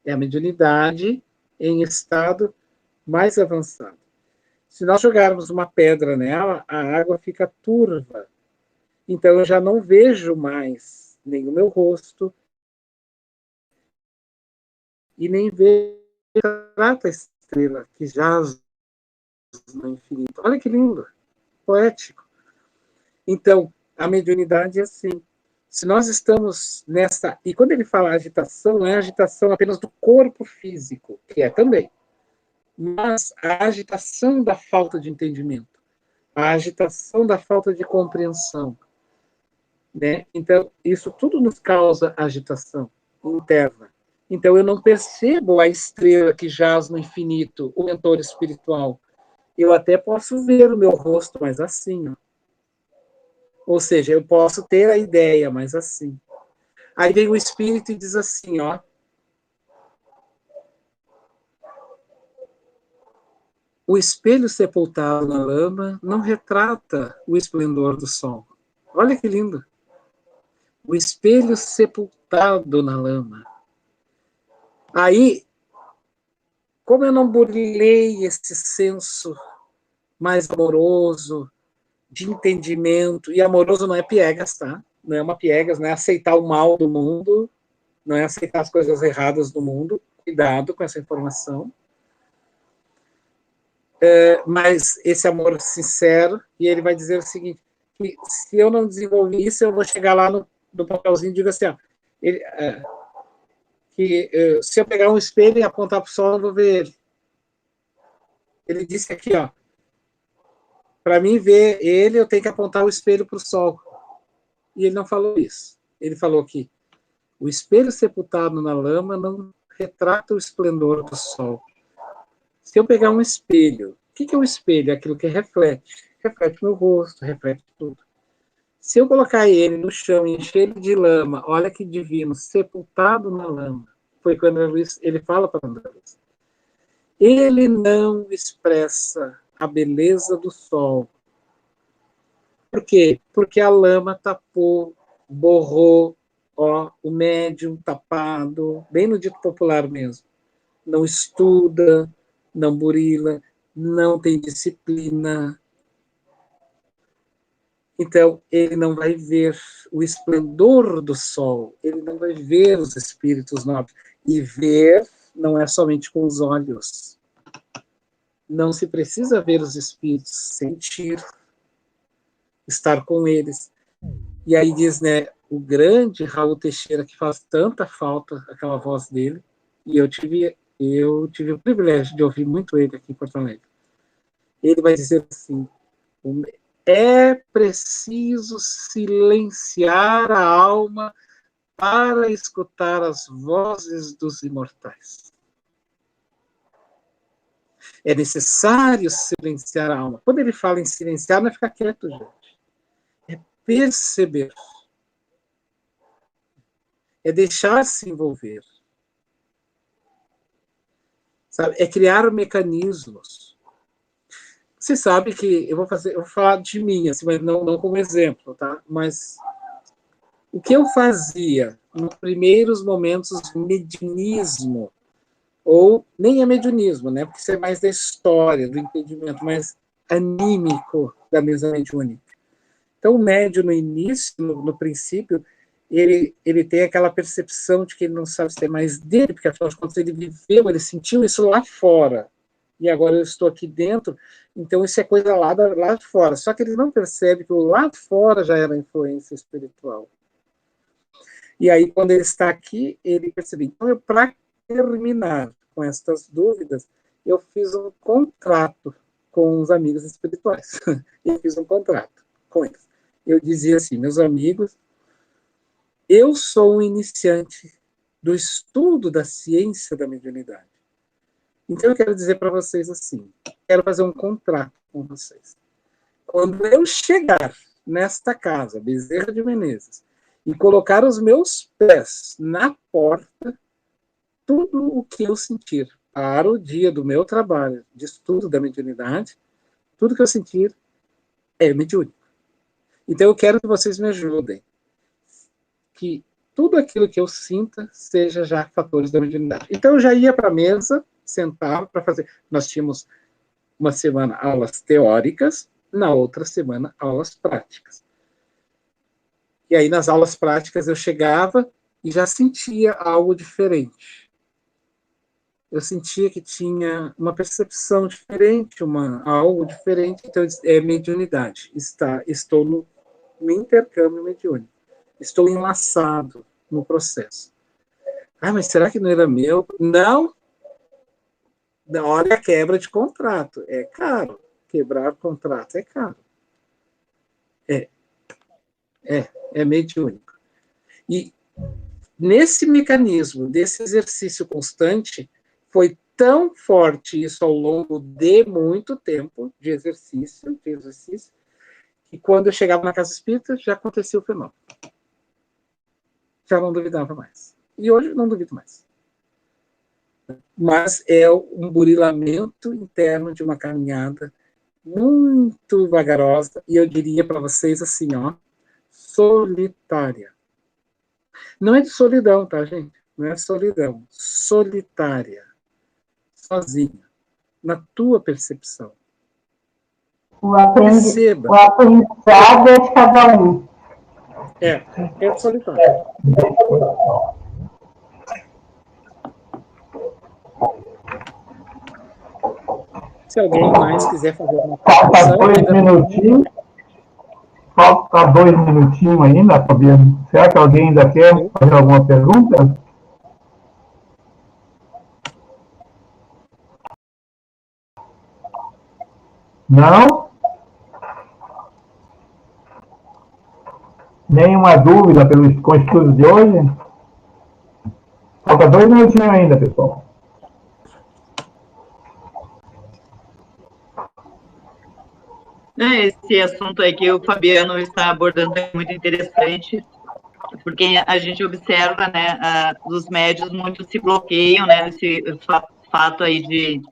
Speaker 1: É a mediunidade em estado mais avançado. Se nós jogarmos uma pedra nela, a água fica turva. Então, eu já não vejo mais nem o meu rosto e nem vejo a estrela que jaz no infinito. Olha que lindo, poético. Então, a mediunidade é assim. Se nós estamos nessa... E quando ele fala agitação, não é agitação apenas do corpo físico, que é também, mas a agitação da falta de entendimento. a agitação da falta de compreensão, né? Então, isso tudo nos causa agitação interna. Então, eu não percebo a estrela que jaz no infinito, o mentor espiritual. Eu até posso ver o meu rosto, mas assim, ó. Ou seja, eu posso ter a ideia, mas assim. Aí vem o espírito e diz assim, ó. O espelho sepultado na lama não retrata o esplendor do sol. Olha que lindo. O espelho sepultado na lama. Aí, como eu não burilei esse senso mais amoroso, de entendimento, e amoroso não é piegas, tá? Não é uma piegas, não é aceitar o mal do mundo, não é aceitar as coisas erradas do mundo, cuidado com essa informação. Mas esse amor sincero, e ele vai dizer o seguinte, que se eu não desenvolver isso, eu vou chegar lá no papelzinho e digo assim, ó, se eu pegar um espelho e apontar para o sol, eu vou ver ele. Ele disse aqui, ó, para mim ver ele, eu tenho que apontar o espelho para o sol. E ele não falou isso. Ele falou que o espelho sepultado na lama não retrata o esplendor do sol. Se eu pegar um espelho, o que é um espelho? É aquilo que reflete. Reflete meu rosto, reflete tudo. Se eu colocar ele no chão e encher ele de lama, olha que divino, sepultado na lama. Foi quando ele fala para André Luiz. Ele não expressa a beleza do sol. Por quê? Porque a lama tapou, borrou, ó, o médium tapado, bem no dito popular mesmo. Não estuda, não burila, não tem disciplina. Então, ele não vai ver o esplendor do sol, ele não vai ver os espíritos nobres. E ver não é somente com os olhos. Não se precisa ver os espíritos, sentir, estar com eles. E aí diz, né, o grande Raul Teixeira, que faz tanta falta, aquela voz dele, e eu tive o privilégio de ouvir muito ele aqui em Porto Alegre. Ele vai dizer assim, é preciso silenciar a alma para escutar as vozes dos imortais. É necessário silenciar a alma. Quando ele fala em silenciar, não é ficar quieto, gente. É perceber. É deixar-se envolver. Sabe? É criar mecanismos. Você sabe que eu vou falar de mim, assim, mas não como exemplo, tá? Mas o que eu fazia nos primeiros momentos de mediunismo, ou nem é mediunismo, né? Porque isso é mais da história, do entendimento mais anímico da mesa mediúnica. Então, o médium, no início, no princípio, ele tem aquela percepção de que ele não sabe se é mais dele, porque, afinal de contas, ele viveu, ele sentiu isso lá fora. E agora eu estou aqui dentro, então isso é coisa lá de fora. Só que ele não percebe que o lá de fora já era influência espiritual. E aí, quando ele está aqui, ele percebe. Então, para terminar com estas dúvidas, eu fiz um contrato com os amigos espirituais. Eu fiz um contrato com eles. Eu dizia assim, meus amigos, eu sou um iniciante do estudo da ciência da mediunidade. Então, eu quero dizer para vocês assim, quero fazer um contrato com vocês. Quando eu chegar nesta casa, Bezerra de Menezes, e colocar os meus pés na porta, tudo o que eu sentir para o dia do meu trabalho de estudo da mediunidade, tudo que eu sentir é mediúnico. Então, eu quero que vocês me ajudem. Que tudo aquilo que eu sinta seja já fatores da mediunidade. Então, eu já ia para a mesa, sentava para fazer. Nós tínhamos uma semana aulas teóricas, na outra semana aulas práticas. E aí, nas aulas práticas, eu chegava e já sentia algo diferente. Eu sentia que tinha uma percepção diferente, algo diferente. Então, é mediunidade. Estou no intercâmbio mediúnico. Estou enlaçado no processo. Ah, mas será que não era meu? Não. Olha a quebra de contrato. É caro. Quebrar contrato é caro. É mediúnico. E nesse mecanismo, desse exercício constante, foi tão forte isso ao longo de muito tempo de exercício, que quando eu chegava na casa espírita, já acontecia o fenômeno. Já não duvidava mais. E hoje não duvido mais. Mas é um burilamento interno de uma caminhada muito vagarosa, e eu diria para vocês assim, ó, solitária. Não é de solidão, tá, gente? Não é solidão. Solitária. Sozinha. Na tua percepção.
Speaker 6: O aprendizado é de cada um.
Speaker 1: É solitário. Se alguém mais quiser fazer uma
Speaker 2: Falta 2 minutinhos. Falta 2 minutinhos ainda, Fabiano. Será que alguém ainda quer fazer alguma pergunta? Não? Nenhuma dúvida com o estudo de hoje? Falta 2 minutinhos ainda, pessoal.
Speaker 5: Esse assunto aí que o Fabiano está abordando é muito interessante, porque a gente observa, né, os médios muito se bloqueiam, né, esse fato aí de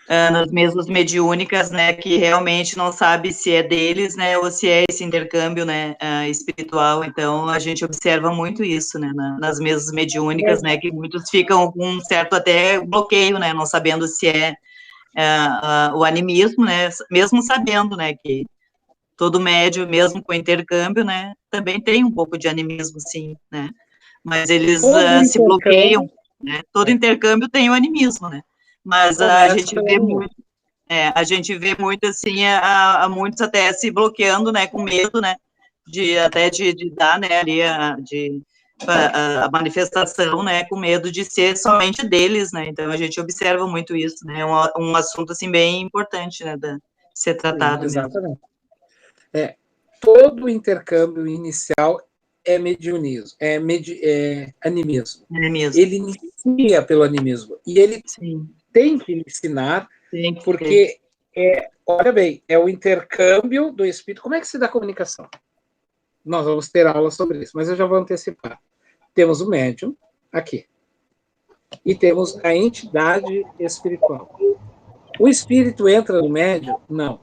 Speaker 5: nas mesas mediúnicas, né, que realmente não sabe se é deles, né, ou se é esse intercâmbio, né, espiritual. Então a gente observa muito isso, né, nas mesas mediúnicas, né, que muitos ficam com um certo até bloqueio, né, não sabendo se é o animismo, né, mesmo sabendo, né, que todo médio, mesmo com intercâmbio, né, também tem um pouco de animismo, sim, né, mas eles se bloqueiam, né, todo intercâmbio tem o animismo, né, mas a gente vê muito, a gente vê muito, assim, a muitos até se bloqueando, né, com medo, né, de dar, né, ali, a manifestação, né, com medo de ser somente deles, né, então a gente observa muito isso, né, um assunto, assim, bem importante, né, de ser tratado.
Speaker 1: Sim, exatamente. Todo intercâmbio inicial é mediunismo, é animismo. Ele inicia pelo animismo, e ele tem que ensinar, porque, olha bem, é o intercâmbio do espírito. Como é que se dá a comunicação? Nós vamos ter aula sobre isso, mas eu já vou antecipar. Temos o médium, aqui, e temos a entidade espiritual. O espírito entra no médium? Não.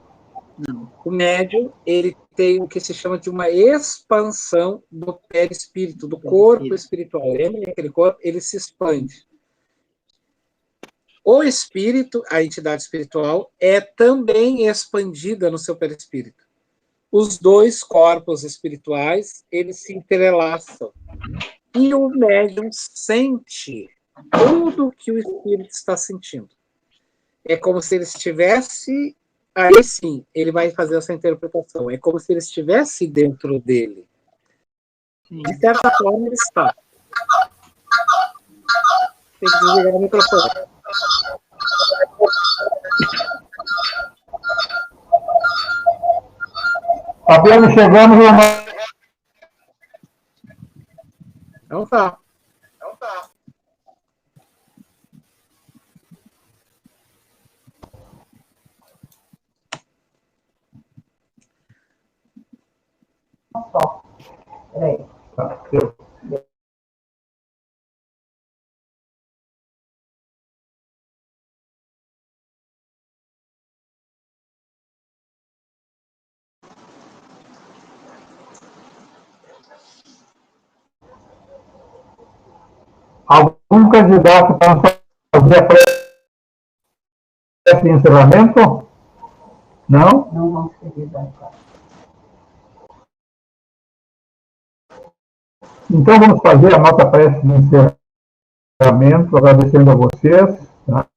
Speaker 1: O médium, ele tem o que se chama de uma expansão do perispírito, do corpo espiritual. Lembra que aquele corpo, ele se expande. O espírito, a entidade espiritual, é também expandida no seu perispírito. Os dois corpos espirituais, eles se entrelaçam. E o médium sente tudo o que o espírito está sentindo. É como se ele estivesse... Aí sim, ele vai fazer essa interpretação. É como se ele estivesse dentro dele. De certa forma, ele está. Tem que desligar o microfone.
Speaker 2: Fabiano, chegamos no...
Speaker 1: Então tá.
Speaker 2: Algum candidato para fazer a prece de encerramento? Não?
Speaker 6: Não vamos seguir agora.
Speaker 2: Então vamos fazer a nossa prece de encerramento, agradecendo a vocês. Tá?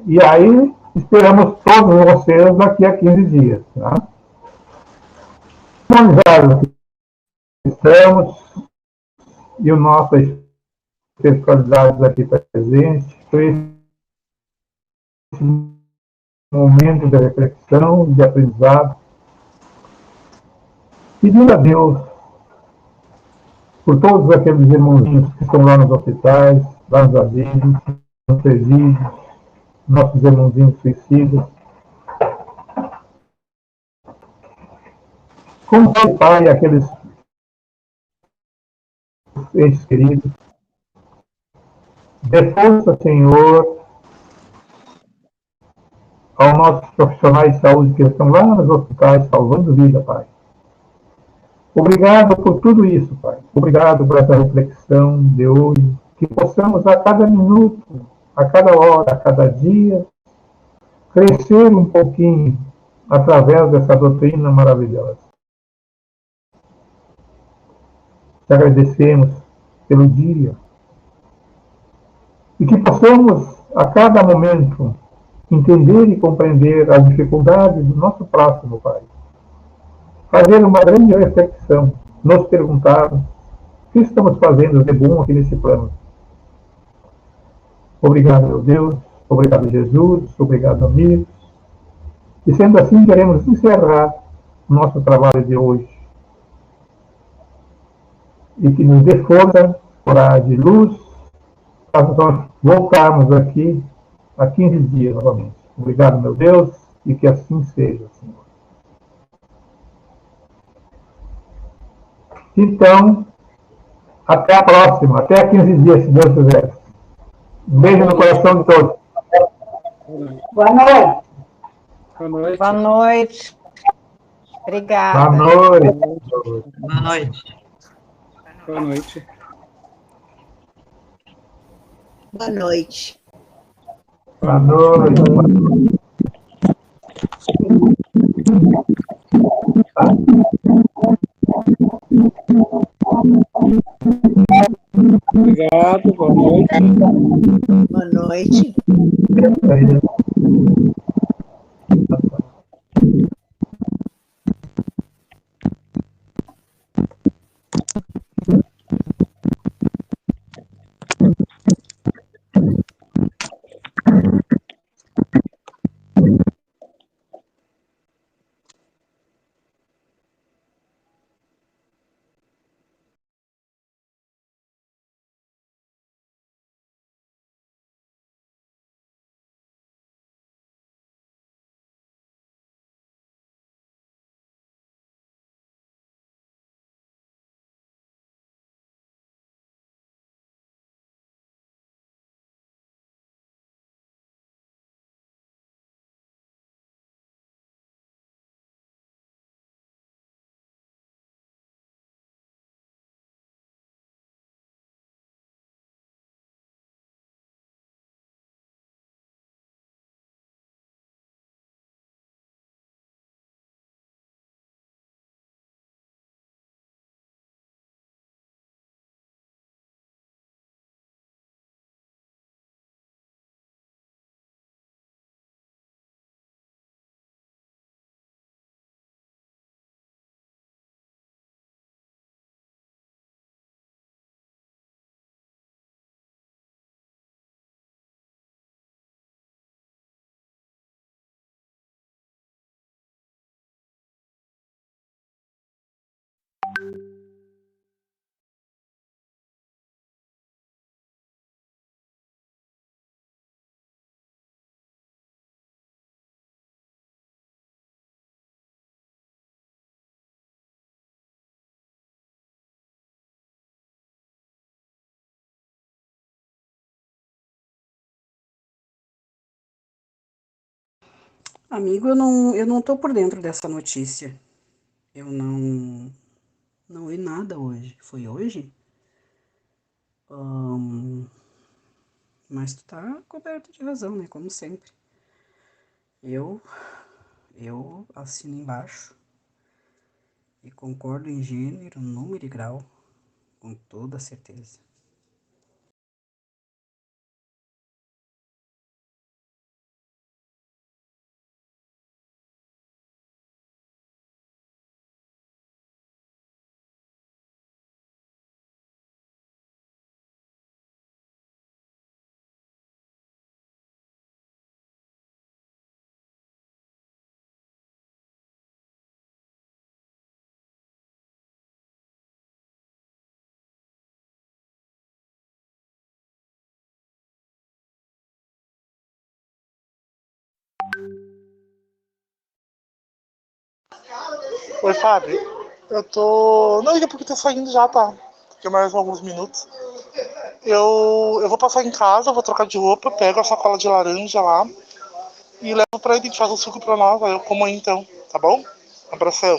Speaker 2: E aí esperamos todos vocês daqui a 15 dias. Tá? Estamos e o nosso espiritualidade aqui presente, foi esse momento de reflexão, de aprendizado, Pedindo a Deus por todos aqueles irmãozinhos que estão lá nos hospitais, lá nos asilos, nos presídios, nossos irmãozinhos suicidas. Como Pai, aqueles entes queridos, dê força, Senhor, aos nossos profissionais de saúde que estão lá nos hospitais salvando vida, Pai. Obrigado por tudo isso, Pai. Obrigado por essa reflexão de hoje, que possamos a cada minuto, a cada hora, a cada dia, crescer um pouquinho através dessa doutrina maravilhosa. Te agradecemos pelo dia e que possamos a cada momento entender e compreender as dificuldades do nosso próximo, Pai. Fazer uma grande reflexão, nos perguntar o que estamos fazendo de bom aqui nesse plano. Obrigado, meu Deus. Obrigado, Jesus. Obrigado, amigos. E sendo assim, queremos encerrar o nosso trabalho de hoje. E que nos dê força, coragem e luz para nós voltarmos aqui a 15 dias novamente. Obrigado, meu Deus, e que assim seja, Senhor. Então, até a próxima, até 15 dias, se Deus quiser. Um beijo no coração de todos.
Speaker 6: Boa noite.
Speaker 1: Boa noite.
Speaker 7: Boa noite. Obrigada.
Speaker 2: Boa noite.
Speaker 5: Boa noite.
Speaker 1: Boa noite.
Speaker 4: Boa noite.
Speaker 2: Boa noite.
Speaker 1: Obrigado, boa noite.
Speaker 4: Boa noite.
Speaker 8: Amigo, eu não tô por dentro dessa notícia. Eu não vi nada hoje. Foi hoje? Ahn, mas tu tá coberto de razão, né? Como sempre. Eu, eu assino embaixo e concordo em gênero, número e grau, com toda certeza.
Speaker 9: Oi, Fábio. Eu tô. Não, é porque tô saindo já, tá? Daqui a mais alguns minutos. Eu vou passar em casa, vou trocar de roupa, pego a sacola de laranja lá e levo pra ele, faz um suco pra nós. Aí eu como aí então, tá bom? Abração.